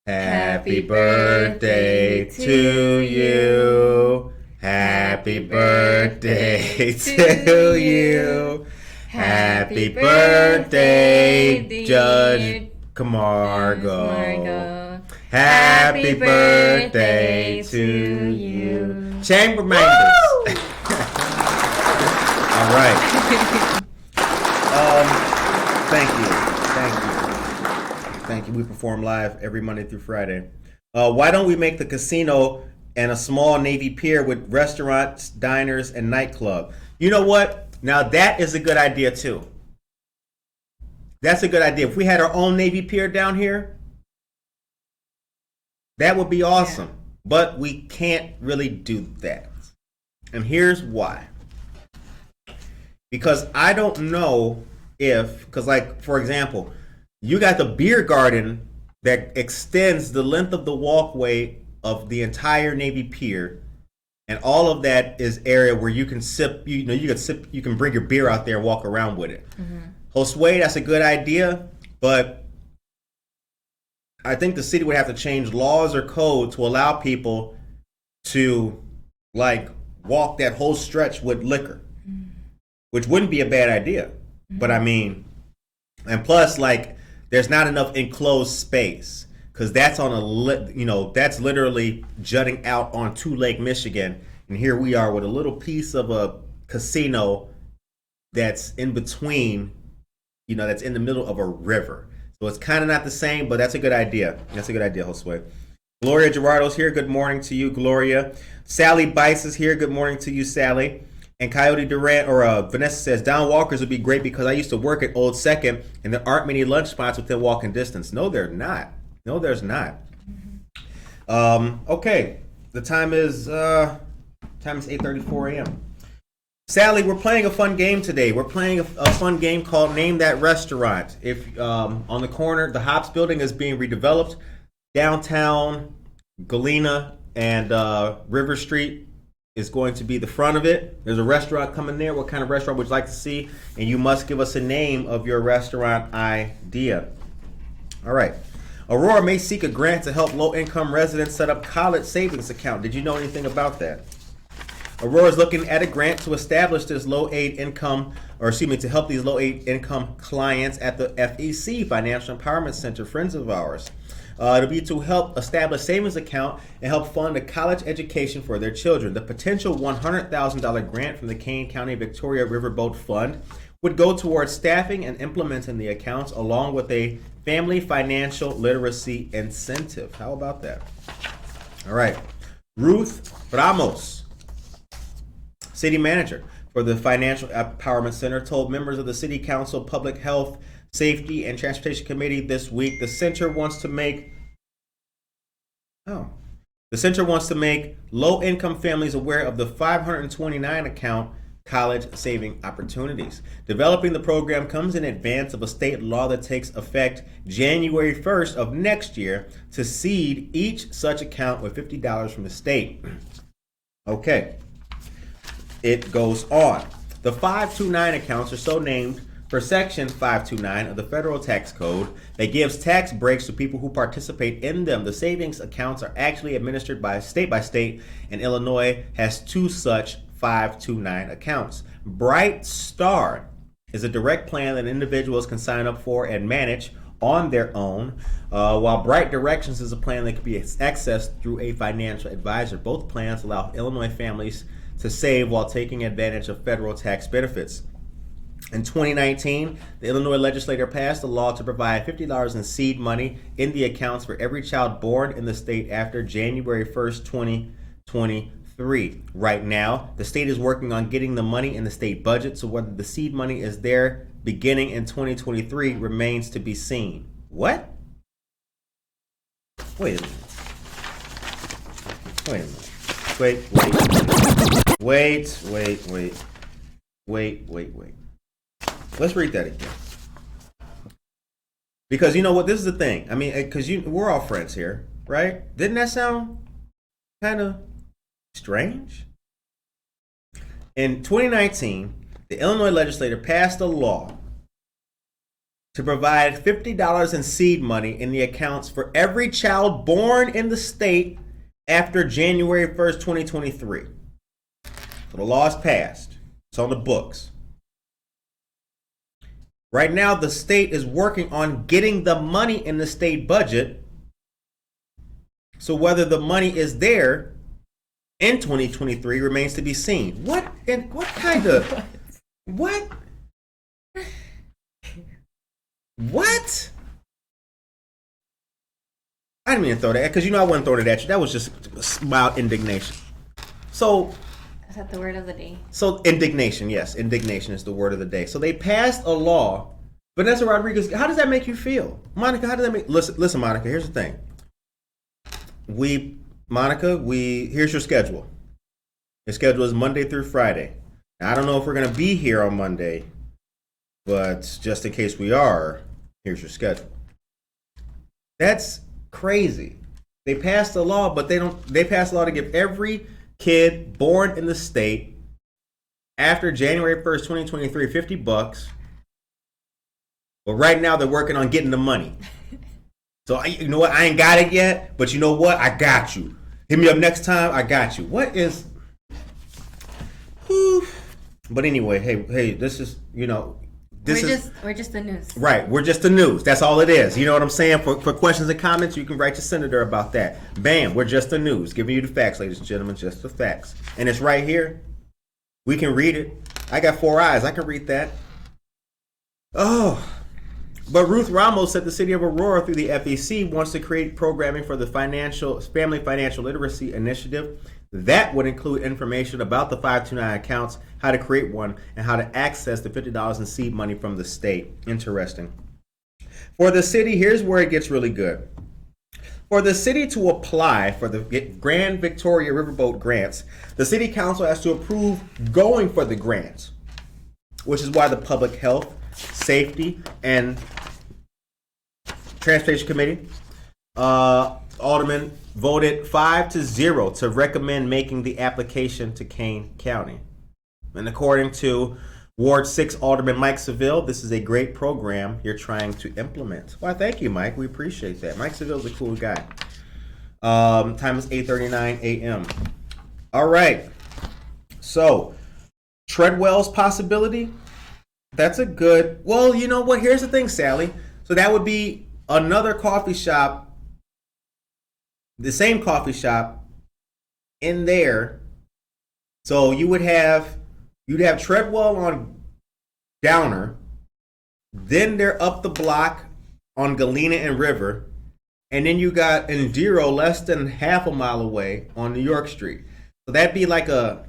Happy birthday to you. Happy birthday to you. Happy birthday, Judge Camargo. Happy birthday to you. Chamberminders. All right. Thank you. We perform live every Monday through Friday. Why don't we make the casino and a small Navy pier with restaurants, diners, and nightclub? You know what? Now that is a good idea too. That's a good idea. If we had our own Navy pier down here, that would be awesome. Yeah. But we can't really do that. And here's why. Because I don't know because like, for example, you got the beer garden that extends the length of the walkway of the entire Navy Pier, and all of that is area where you can sip, you can bring your beer out there and walk around with it. Mm-hmm. Josue, that's a good idea, but I think the city would have to change laws or code to allow people to like walk that whole stretch with liquor. Which wouldn't be a bad idea. But I mean, and plus, like, there's not enough enclosed space because that's that's literally jutting out onto Lake Michigan. And here we are with a little piece of a casino that's in between, that's in the middle of a river. So it's kind of not the same, but that's a good idea. That's a good idea, Josue. Gloria Gerardo's here. Good morning to you, Gloria. Sally Bice is here. Good morning to you, Sally. And Coyote Durant Vanessa says, Don Walker's would be great because I used to work at Old Second and there aren't many lunch spots within walking distance. No, there's not. Okay. The time is 8:34 a.m. Sally, we're playing a fun game today. We're playing a fun game called Name That Restaurant. If on the corner, the Hops building is being redeveloped. Downtown Galena and River Street is going to be the front of it. There's a restaurant coming there. What kind of restaurant would you like to see? And you must give us a name of your restaurant idea. All right. Aurora may seek a grant to help low-income residents set up college savings account. Did you know anything about that? Aurora is looking at a grant to establish this to help these low-income clients at the FEC, Financial Empowerment Center, friends of ours. It'll be to help establish savings account and help fund a college education for their children. The potential $100,000 grant from the Kane County Victoria Riverboat Fund would go towards staffing and implementing the accounts along with a family financial literacy incentive. How about that? All right. Ruth Ramos, city manager for the Financial Empowerment Center, told members of the City Council Public Health, Safety, and Transportation Committee this week the center wants to make low-income families aware of the 529 account college saving opportunities. Developing the program comes in advance of a state law that takes effect January 1st of next year to seed each such account with $50 from the state. Okay. It goes on. The 529 accounts are so named for Section 529 of the Federal Tax Code that gives tax breaks to people who participate in them. The savings accounts are actually administered by state, and Illinois has 2 such 529 accounts. Bright Star is a direct plan that individuals can sign up for and manage on their own, while Bright Directions is a plan that can be accessed through a financial advisor. Both plans allow Illinois families to save while taking advantage of federal tax benefits. In 2019, the Illinois legislature passed a law to provide $50 in seed money in the accounts for every child born in the state after January 1st, 2023. Right now, the state is working on getting the money in the state budget, so whether the seed money is there beginning in 2023 remains to be seen. What? Wait a minute. Wait. Let's read that again. Because you know what? This is the thing. I mean, because we're all friends here, right? Didn't that sound kind of strange? In 2019, the Illinois legislature passed a law to provide $50 in seed money in the accounts for every child born in the state after January 1st, 2023. So the law is passed. It's on the books. Right now, the state is working on getting the money in the state budget. So whether the money is there in 2023 remains to be seen. What kind of... What? What? I didn't mean to throw that, because I wasn't throwing it at you. That was just mild indignation. So... Is that the word of the day? So indignation, yes. Indignation is the word of the day. So they passed a law. Vanessa Rodriguez, how does that make you feel? Monica, how does that make... Listen, Monica, here's the thing. Here's your schedule. Your schedule is Monday through Friday. Now, I don't know if we're going to be here on Monday, but just in case we are, here's your schedule. That's crazy. They passed a law, but they passed a law to give every kid born in the state after January 1st, 2023, $50. But right now they're working on getting the money. So you know what? I ain't got it yet, but you know what? I got you. Hit me up next time. I got you. What is... Whew. But anyway, hey, this is, we're just the news. Right, we're just the news. That's all it is. You know what I'm saying? For questions and comments, you can write to Senator about that. Bam, we're just the news. Giving you the facts, ladies and gentlemen, just the facts. And it's right here. We can read it. I got 4 eyes. I can read that. Oh. But Ruth Ramos said the City of Aurora, through the FEC, wants to create programming for the Family Financial Literacy Initiative. That would include information about the 529 accounts, how to create one, and how to access the $50 in seed money from the state. Interesting. For the city, here's where it gets really good. For the city to apply for the Grand Victoria Riverboat grants, the City Council has to approve going for the grants, which is why the Public Health, Safety, and Transportation Committee aldermen voted 5-0 to recommend making the application to Kane County. And according to Ward 6 Alderman Mike Seville, this is a great program you're trying to implement. Why, thank you, Mike. We appreciate that. Mike Seville's a cool guy. Time is 8:39 a.m. All right. So, Treadwell's possibility, that's a good... Well, you know what? Here's the thing, Sally. So that would be another coffee shop, the same coffee shop in there. So you'd have Treadwell on Downer, then they're up the block on Galena and River, and then you got Indiro less than half a mile away on New York Street. So it'd be like a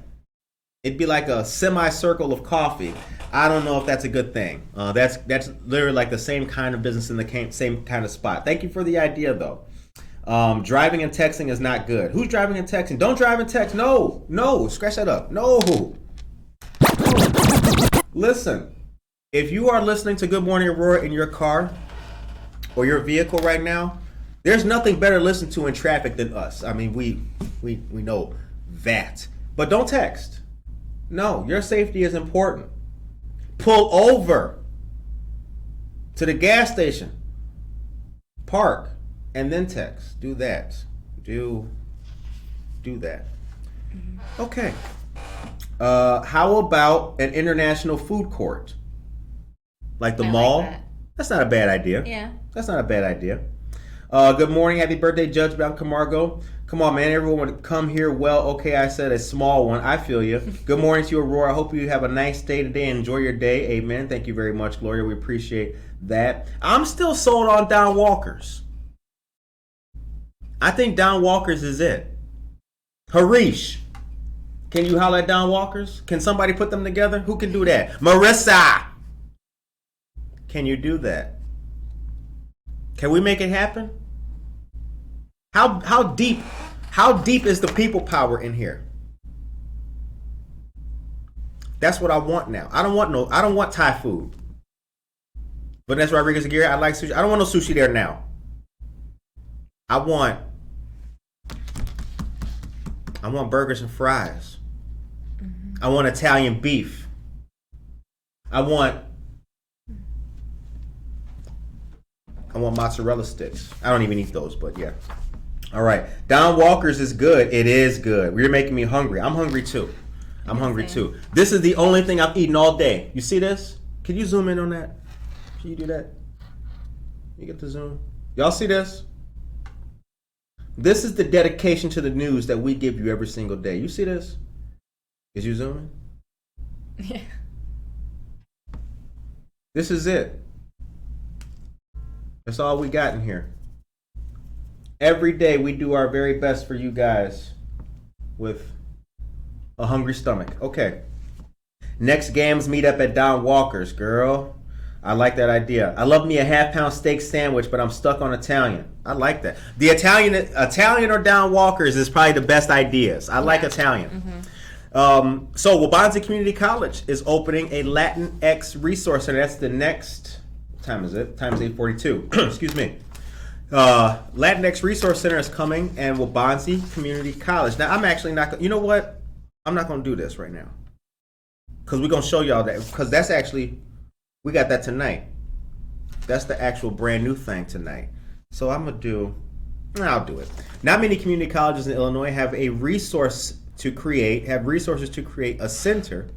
semicircle of coffee. I don't know if that's a good thing. That's literally like the same kind of business in the same kind of spot. Thank you for the idea, though. Driving and texting is not good. Who's driving and texting? Don't drive and text. No. Scratch that up. No. Listen, if you are listening to Good Morning Aurora in your car or your vehicle right now, there's nothing better to listen to in traffic than us. I mean, we know that. But don't text. No, your safety is important. Pull over. to the gas station, park, and then text. Do that. Do that. Okay. How about an international food court? Like the mall? Like that. That's not a bad idea. Yeah. That's not a bad idea. Good morning. Happy birthday, Judge Bound Camargo. Come on, man. Everyone would come here. Well, okay, I said a small one. I feel you. Good morning to you, Aurora. I hope you have a nice day today. Enjoy your day. Amen. Thank you very much, Gloria. We appreciate that. I'm still sold on Don Walker's. I think Don Walker's is it. Harish, can you holler at Don Walker's? Can somebody put them together? Who can do that? Marissa, can you do that? Can we make it happen? How deep is the people power in here? That's what I want now. I don't want Thai food. Vanessa Rodriguez Aguirre, I like sushi. I don't want no sushi there now. I want burgers and fries. Mm-hmm. I want Italian beef. I want mozzarella sticks. I don't even eat those, but yeah. All right. Don Walker's is good. It is good. You're making me hungry. I'm hungry too. This is the only thing I've eaten all day. You see this? Can you zoom in on that? Can you do that? You get the zoom? Y'all see this? This is the dedication to the news that we give you every single day. You see this? Is you zooming? Yeah. This is it. That's all we got in here. Every day we do our very best for you guys with a hungry stomach. Okay. Next games meet up at Don Walker's, girl. I like that idea. I love me a half-pound steak sandwich, but I'm stuck on Italian. I like that. The Italian or Don Walker's is probably the best ideas. I like Italian. Mm-hmm. So Wabanzi Community College is opening a Latinx resource center. That's the next. What time is it? Time is 8:42. Excuse me. Latinx Resource Center is coming, and Wabanzi Community College. Now, I'm actually not. You know what? I'm not going to do this right now because we're going to show y'all that because that's actually. We got that tonight. That's the actual brand new thing tonight. So I'll do it. Not many community colleges in Illinois have resources to create a center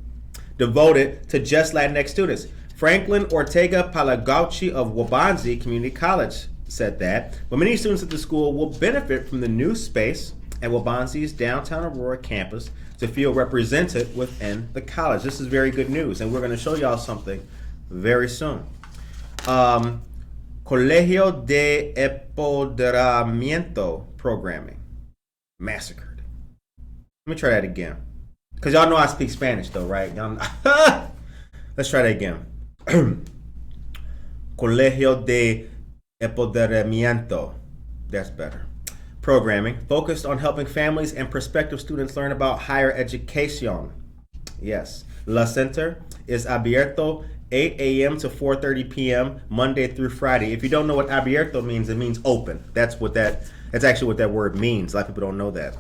devoted to just Latinx students. Franklin Ortega Palagauchi of Wabanzi Community College said that, but many students at the school will benefit from the new space at Wabanzi's downtown Aurora campus to feel represented within the college. This is very good news, and we're going to show y'all something very soon. Colegio de Empoderamiento programming. Massacred. Let me try that again. Because y'all know I speak Spanish though, right? Let's try that again. Colegio de Empoderamiento. That's better. Programming focused on helping families and prospective students learn about higher education. Yes. La Center is abierto 8 a.m. to 4:30 p.m. Monday through Friday. If you don't know what abierto means, it means open. That's actually what that word means. A lot of people don't know that.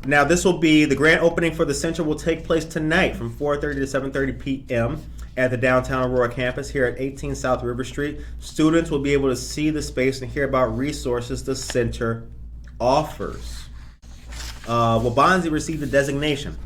Now this will be the grand opening for the center will take place tonight from 4:30 to 7:30 p.m. at the downtown Aurora campus here at 18 South River Street. Students will be able to see the space and hear about resources the center offers. Wabanzi received a designation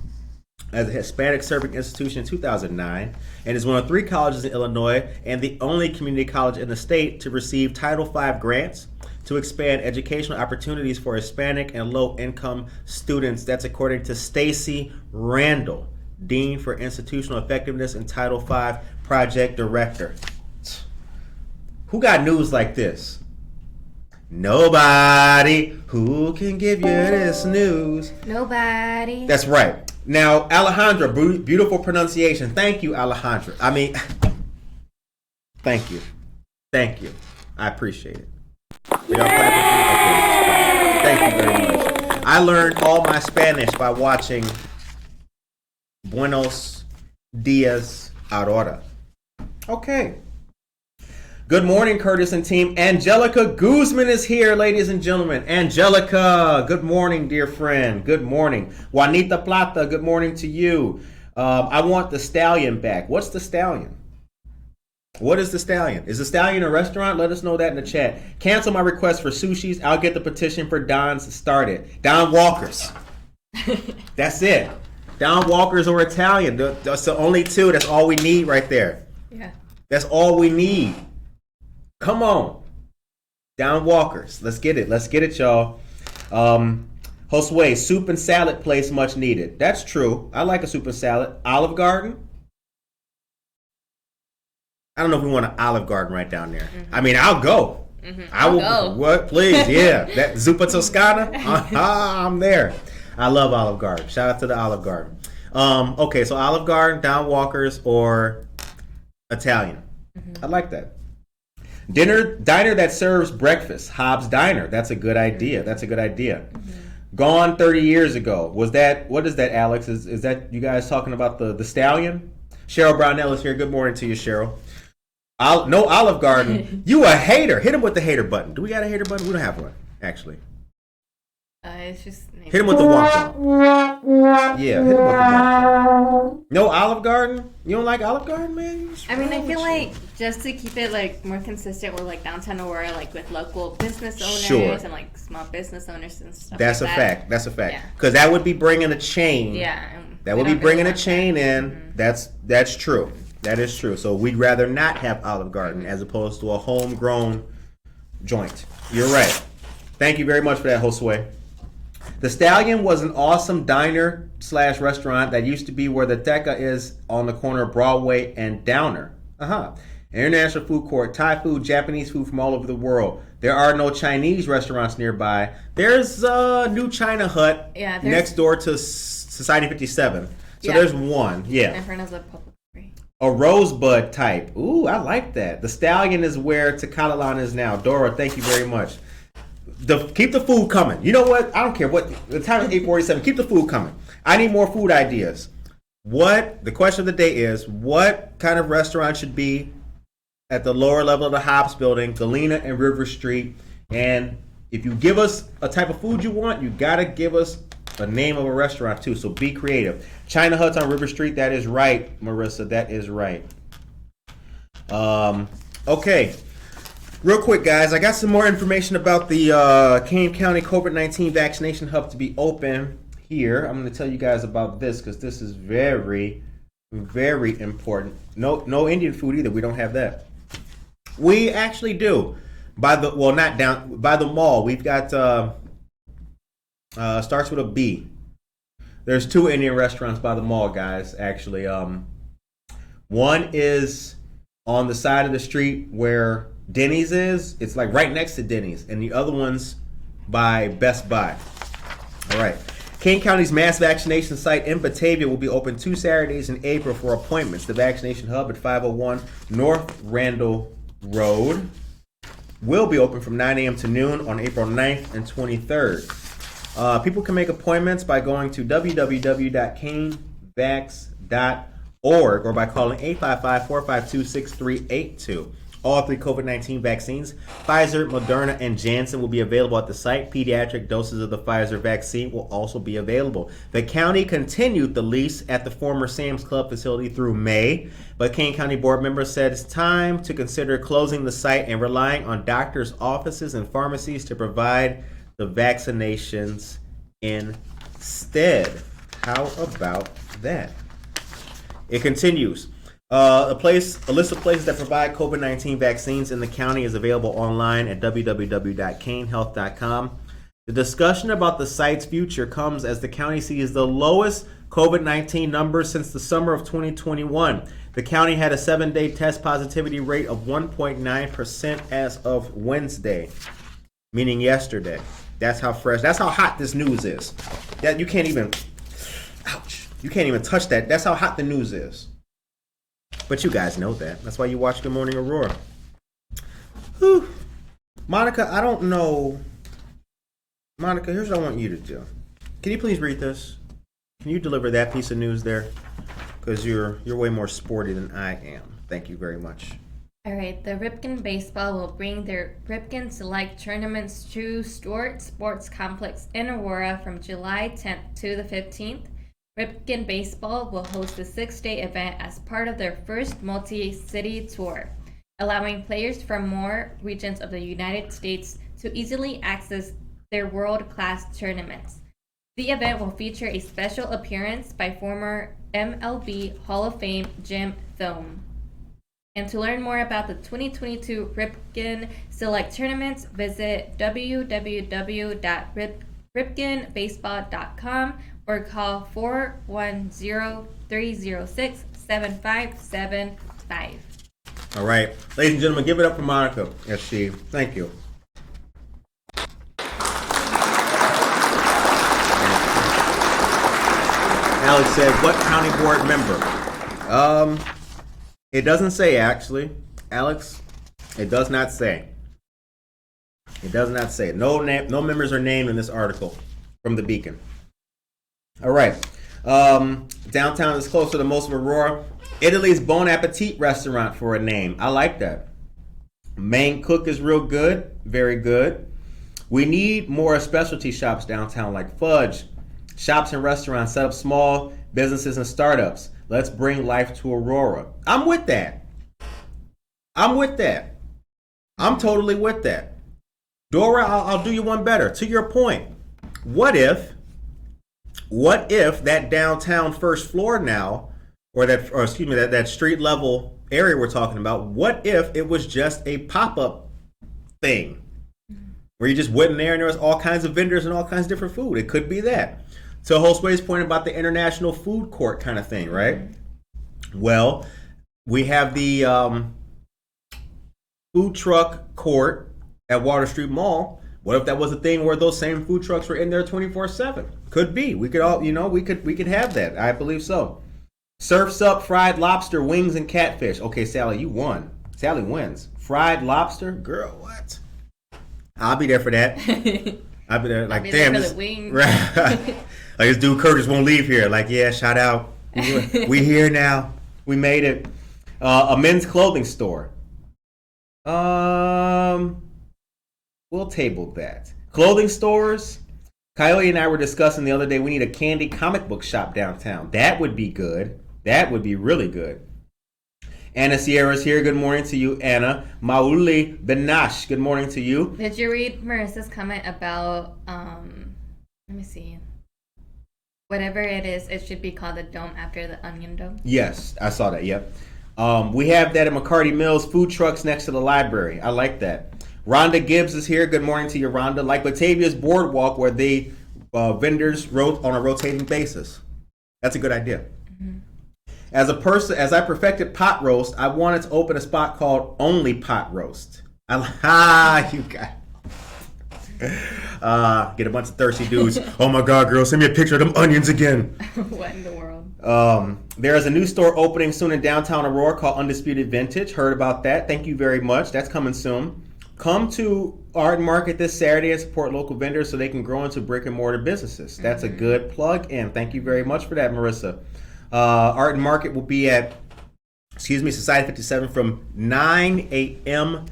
as a Hispanic serving institution in 2009 and is one of 3 colleges in Illinois and the only community college in the state to receive Title V grants to expand educational opportunities for Hispanic and low-income students. That's according to Stacy Randall, Dean for Institutional Effectiveness and Title V Project Director. Who got news like this? Nobody. Who can give you this news? Nobody. That's right. Now, Alejandra, beautiful pronunciation. Thank you, Alejandra. I mean, thank you. Thank you. I appreciate it. Y'all clapping for me? Okay. Thank you very much. I learned all my Spanish by watching Buenos Dias, Aurora. Okay. Good morning, Curtis and team. Angelica Guzman is here, ladies and gentlemen. Angelica, good morning, dear friend. Good morning. Juanita Plata, good morning to you. I want the stallion back. What's the stallion? What is the Stallion? Is the Stallion a restaurant? Let us know that in the chat. Cancel my request for sushis. I'll get the petition for Don's started. Don Walkers. That's it. Don Walkers or Italian. That's the only two. That's all we need right there. Yeah. That's all we need. Come on. Don Walkers. Let's get it. Let's get it, y'all. Josue, soup and salad place much needed. That's true. I like a soup and salad. Olive Garden. I don't know if we want an Olive Garden right down there. Mm-hmm. I mean, I'll go. Mm-hmm. I will go. What? Please, yeah. That Zuppa Toscana. I'm there. I love Olive Garden. Shout out to the Olive Garden. Okay, so Olive Garden, Don Walkers, or Italian. Mm-hmm. I like that. Diner that serves breakfast. Hobbs Diner. That's a good idea. That's a good idea. Mm-hmm. Gone 30 years ago. Was that? What is that, Alex? Is that you guys talking about the Stallion? Cheryl Brownell is here. Good morning to you, Cheryl. No Olive Garden. You a hater. Hit him with the hater button. Do we got a hater button? We don't have one, actually. It's just... Hit him with the walk on. Yeah, hit him with the walk on. No Olive Garden? You don't like Olive Garden, man? I mean, I feel like just to keep it like more consistent with like downtown Aurora, like with local business owners and like small business owners and stuff. That's like a that. fact. That's a fact. Because that would be bringing a chain. Yeah. That would be bringing a chain in. Mm-hmm. That's true. That is true. So we'd rather not have Olive Garden as opposed to a homegrown joint. You're right. Thank you very much for that, Josue. The Stallion was an awesome diner/restaurant that used to be where the Teca is on the corner of Broadway and Downer. International food court, Thai food, Japanese food from all over the world. There are no Chinese restaurants nearby. There's a new China Hut next door to Society 57. So there's one. Yeah. In front of the public. A rosebud type. Ooh, I like that. The Stallion is where Tecalalan is now. Dora, thank you very much. Keep the food coming. You know what? I don't care what. The time is 8:47. Keep the food coming. I need more food ideas. The question of the day is, what kind of restaurant should be at the lower level of the Hobbs building, Galena and River Street? And if you give us a type of food you want, you got to give us the name of a restaurant too, so be creative. China Hut's on River Street. That is right, Marissa. That is right. Okay. Real quick, guys. I got some more information about the Kane County COVID-19 vaccination hub to be open here. I'm going to tell you guys about this because this is very, very important. No Indian food either. We don't have that. We actually do. By the mall. We've got... starts with a B. There's 2 Indian restaurants by the mall, guys, actually. One is on the side of the street where Denny's is. It's like right next to Denny's. And the other one's by Best Buy. All right. Kane County's mass vaccination site in Batavia will be open 2 Saturdays in April for appointments. The vaccination hub at 501 North Randall Road will be open from 9 a.m. to noon on April 9th and 23rd. People can make appointments by going to www.canevax.org or by calling 855-452-6382. All 3 COVID-19 vaccines, Pfizer, Moderna, and Janssen, will be available at the site. Pediatric doses of the Pfizer vaccine will also be available. The county continued the lease at the former Sam's Club facility through May, but Kane County board members said it's time to consider closing the site and relying on doctors' offices and pharmacies to provide the vaccinations instead. How about that? It continues. A list of places that provide COVID-19 vaccines in the county is available online at www.canehealth.com. The discussion about the site's future comes as the county sees the lowest COVID-19 numbers since the summer of 2021. The county had a 7-day test positivity rate of 1.9% as of Wednesday, meaning yesterday. That's how fresh, that's how hot this news is. That you can't even touch that. That's how hot the news is. But you guys know that. That's why you watch Good Morning Aurora. Whew. Monica, I don't know. Monica, here's what I want you to do. Can you please read this? Can you deliver that piece of news there? Because you're way more sporty than I am. Thank you very much. All right, the Ripken Baseball will bring their Ripken Select tournaments to Stewart Sports Complex in Aurora from July 10th to the 15th. Ripken Baseball will host a 6-day event as part of their first multi-city tour. allowing players from more regions of the United States to easily access their world-class tournaments. The event will feature a special appearance by former MLB Hall of Fame Jim Thome. And to learn more about the 2022 Ripken Select Tournaments, visit www.ripkenbaseball.com or call 410-306-7575. All right. Ladies and gentlemen, give it up for Monica. Yes, Steve. Thank you. Alex said, what county board member? It doesn't say, actually. Alex, it does not say. It does not say. No members are named in this article from the Beacon. All right. Downtown is closer to most of Aurora. Italy's Bon Appetit restaurant for a name. I like that. Main cook is real good. Very good. We need more specialty shops downtown like Fudge. Shops and restaurants set up small businesses and startups. Let's bring life to Aurora. I'm with that. I'm totally with that. Dora, I'll do you one better. To your point, what if that downtown first floor now, that street level area we're talking about, what if it was just a pop-up thing where you just went in there and there was all kinds of vendors and all kinds of different food? It could be that. To Joswe's point about the international food court kind of thing, right? Well, we have the food truck court at Water Street Mall. What if that was a thing where those same food trucks were in there 24/7? Could be. We could all, we could have that. I believe so. Surf's Up, fried lobster, wings, and catfish. Okay, Sally, you won. Sally wins. Fried lobster, girl, what? I'll be there for that. I'll be there. Like, damn, this wings. Right. Like, this dude Curtis won't leave here. Like, yeah, shout out. We here now. We made it. A men's clothing store. We'll table that. Clothing stores. Coyote and I were discussing the other day, we need a candy comic book shop downtown. That would be good. That would be really good. Anna Sierra's here. Good morning to you, Anna. Mauli Benash. Good morning to you. Did you read Marissa's comment about, let me see. Whatever it is, it should be called the dome after the onion dome? Yes, I saw that, yep. We have that at McCarty Mills, food trucks next to the library. I like that. Rhonda Gibbs is here. Good morning to you, Rhonda. Like Batavia's Boardwalk, where the vendors wrote on a rotating basis. That's a good idea. Mm-hmm. As I perfected pot roast, I wanted to open a spot called Only Pot Roast. You got get a bunch of thirsty dudes. Oh my God, girl, send me a picture of them onions again. What in the world? There is a new store opening soon in downtown Aurora called Undisputed Vintage. Heard about that. Thank you very much. That's coming soon. Come to Art Market this Saturday and support local vendors so they can grow into brick and mortar businesses. That's a good plug in. Thank you very much for that, Marissa. Art Market will be at, Society 57 from 9 a.m.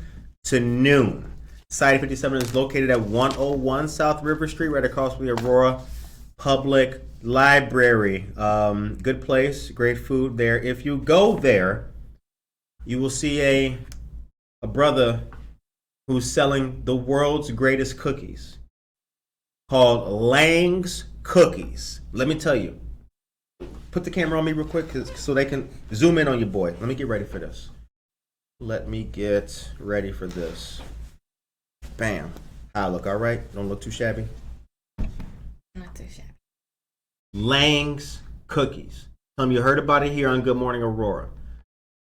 to noon. Society 57 is located at 101 South River Street, right across from the Aurora Public Library. Good place, great food there. If you go there, you will see a brother who's selling the world's greatest cookies called Lang's Cookies. Let me tell you. Put the camera on me real quick so they can zoom in on your boy. Let me get ready for this. Bam. I look all right. Don't look too shabby. Not too shabby. Lang's Cookies. Tell them you heard about it here on Good Morning Aurora.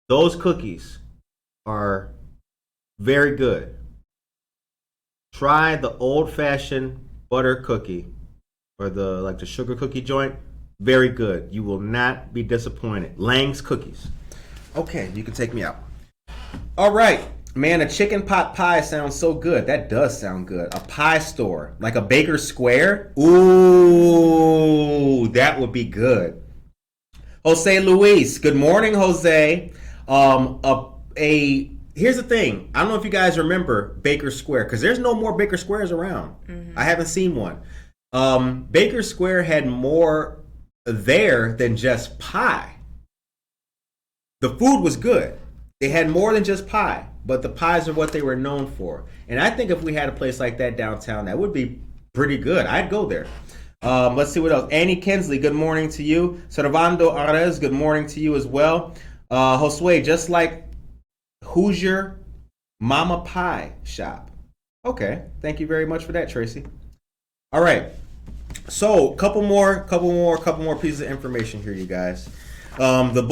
Those cookies are very good. Try the old-fashioned butter cookie or the sugar cookie joint. Very good. You will not be disappointed. Lang's Cookies. Okay, you can take me out. All right. Man, a chicken pot pie sounds so good. That does sound good. A pie store, like a Baker's Square. Ooh, that would be good. Jose Luis. Good morning, Jose. Here's the thing. I don't know if you guys remember Baker's Square, because there's no more Baker Squares around. Mm-hmm. I haven't seen one. Baker Square had more there than just pie. The food was good. They had more than just pie, but the pies are what they were known for. And I think if we had a place like that downtown, that would be pretty good. I'd go there. Let's see what else. Annie Kinsley, good morning to you. Servando Arez, good morning to you as well. Josue, just like Hoosier Mama Pie Shop. Okay, thank you very much for that, Tracy. All right, so couple more pieces of information here, you guys. The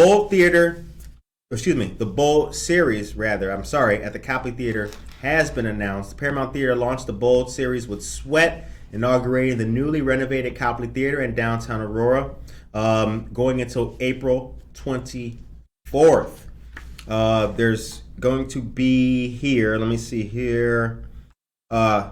Bold series, rather, I'm sorry, at the Copley Theater has been announced. The Paramount Theater launched the Bold series with Sweat, inaugurating the newly renovated Copley Theater in downtown Aurora, going until April 24th. There's going to be here, let me see here.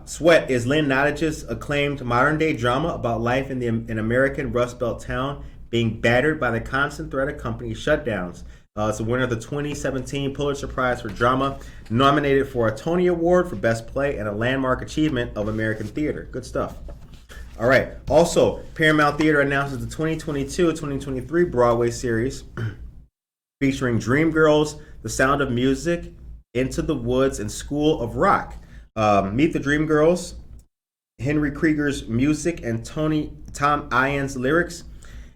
Sweat is Lynn Nottage's acclaimed modern-day drama about life in an American Rust Belt town being battered by the constant threat of company shutdowns. It's the winner of the 2017 Pulitzer Prize for Drama, nominated for a Tony Award for Best Play and a landmark achievement of American theater. Good stuff. All right. Also, Paramount Theater announces the 2022-2023 Broadway series featuring Dreamgirls, The Sound of Music, Into the Woods, and School of Rock. Meet the Dreamgirls, Henry Krieger's music, and Tom Ian's lyrics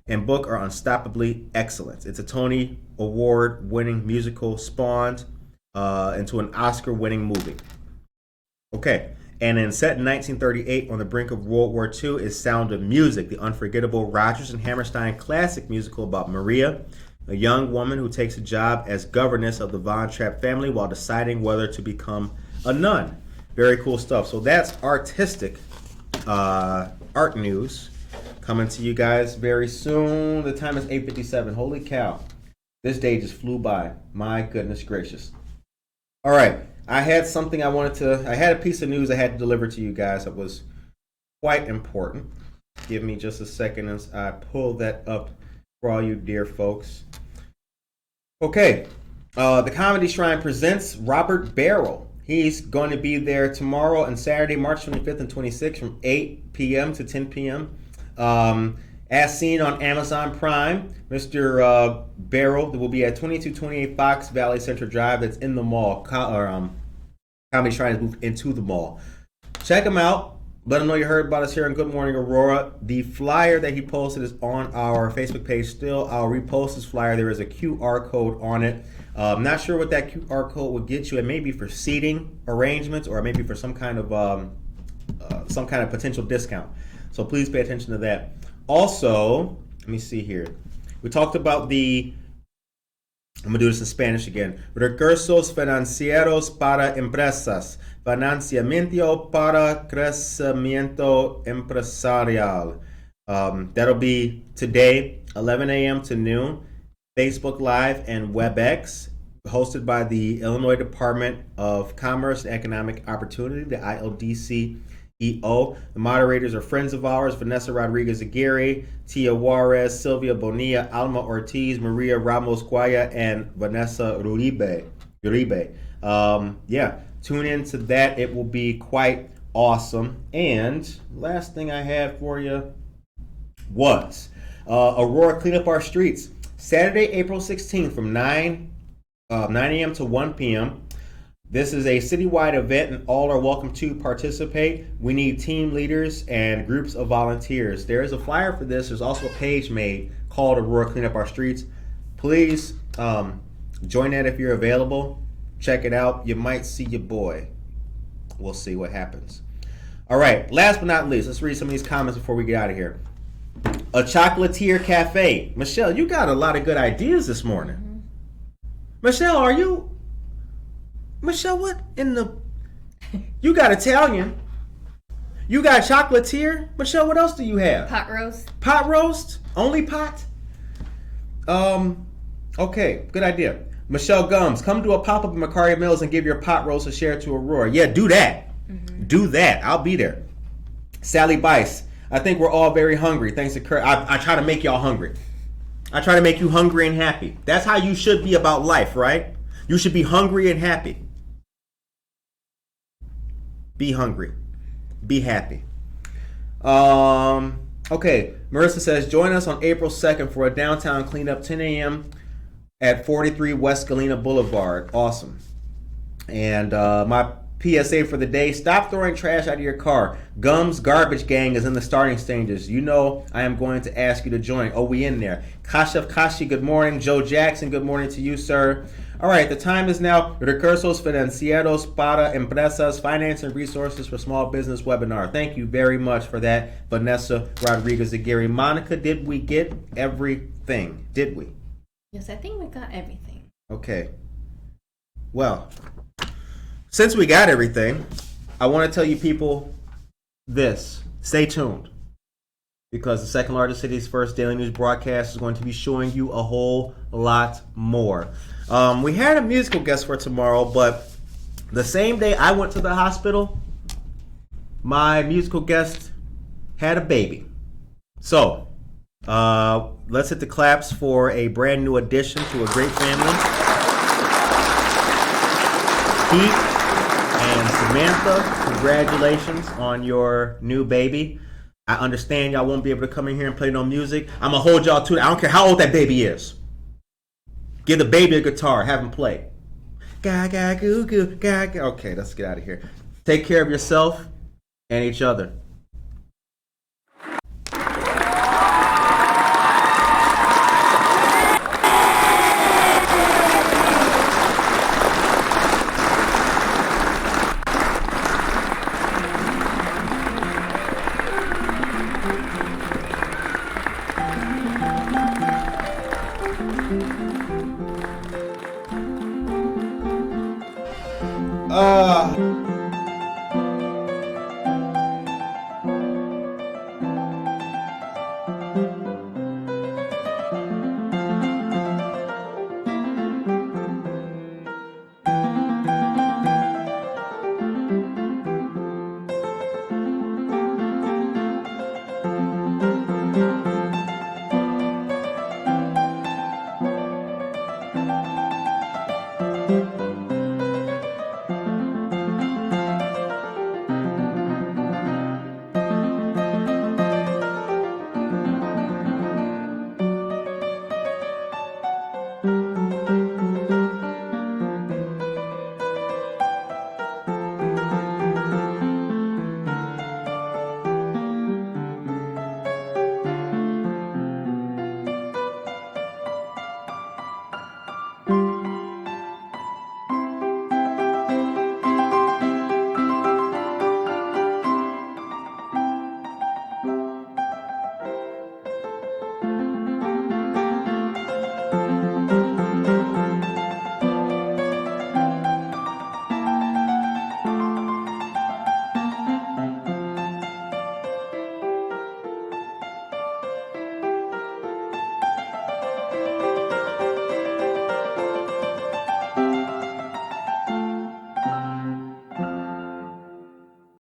and book are unstoppably excellent. It's a Tony Award-winning musical spawned into an Oscar-winning movie. Okay, and then set in 1938 on the brink of World War II is Sound of Music, the unforgettable Rodgers and Hammerstein classic musical about Maria, a young woman who takes a job as governess of the Von Trapp family while deciding whether to become a nun. Very cool stuff. So that's artistic art news coming to you guys very soon. The time is 8:57. Holy cow. This day just flew by. My goodness gracious. All right. I had a piece of news I had to deliver to you guys that was quite important. Give me just a second as I pull that up for all you dear folks. Okay. The Comedy Shrine presents Robert Barrel. He's going to be there tomorrow and Saturday, March 25th and 26th from 8 p.m. to 10 p.m. As seen on Amazon Prime, Mr. Barrel will be at 2228 Fox Valley Central Drive. That's in the mall. Comedy Shrine has moved into the mall. Check him out. Let him know you heard about us here on Good Morning Aurora. The flyer that he posted is on our Facebook page still. I'll repost this flyer. There is a QR code on it. I'm not sure what that QR code will get you. It may be for seating arrangements or maybe for some kind of potential discount. So please pay attention to that. Also, let me see here. We talked about I'm going to do this in Spanish again. Recursos financieros para empresas. Financiamiento para crecimiento empresarial. That'll be today, 11 a.m. to noon. Facebook Live and WebEx, hosted by the Illinois Department of Commerce and Economic Opportunity, the ILDC. The moderators are friends of ours: Vanessa Rodriguez-Aguirre, Tia Juarez, Sylvia Bonilla, Alma Ortiz, Maria Ramos Guaya, and Vanessa Uribe. Tune in to that. It will be quite awesome. And last thing I had for you was Aurora Clean Up Our Streets. Saturday, April 16th from 9 a.m. to 1 p.m. This is a citywide event and all are welcome to participate. We need team leaders and groups of volunteers. There is a flyer for this. There's also a page made called Aurora Clean Up Our Streets. Please join that if you're available. Check it out. You might see your boy. We'll see what happens. All right, last but not least, let's read some of these comments before we get out of here. A chocolatier cafe. Michelle, you got a lot of good ideas this morning. Mm-hmm. Michelle, what in the... You got Italian. You got chocolatier. Michelle, what else do you have? Pot roast. Pot roast? Only pot? Okay, good idea. Michelle Gums, come do a pop-up in Macaria Mills and give your pot roast a share to Aurora. Yeah, do that. Mm-hmm. Do that. I'll be there. Sally Bice, I think we're all very hungry. Thanks to Kurt. I try to make y'all hungry. I try to make you hungry and happy. That's how you should be about life, right? You should be hungry and happy. Be hungry. Be happy. Okay. Marissa says, join us on April 2nd for a downtown cleanup, 10 a.m. at 43 West Galena Boulevard. Awesome. And my PSA for the day, stop throwing trash out of your car. Gum's Garbage Gang is in the starting stages. You know I am going to ask you to join. Oh, we in there. Kashav Kashi, good morning. Joe Jackson, good morning to you, sir. All right, the time is now Recursos Financieros para Empresas, Finance and Resources for Small Business webinar. Thank you very much for that, Vanessa Rodriguez Aguirre. Monica, did we get everything? Did we? Yes, I think we got everything. Okay. Well, since we got everything, I want to tell you people this. Stay tuned. Because the second largest city's first daily news broadcast is going to be showing you a whole lot more. We had a musical guest for tomorrow, but the same day I went to the hospital, my musical guest had a baby. So, let's hit the claps for a brand new addition to a great family. Pete and Samantha, congratulations on your new baby. I understand y'all won't be able to come in here and play no music. I'm going to hold y'all to it. I don't care how old that baby is. Give the baby a guitar. Have him play. Gaga goo goo gaga. Okay, let's get out of here. Take care of yourself and each other.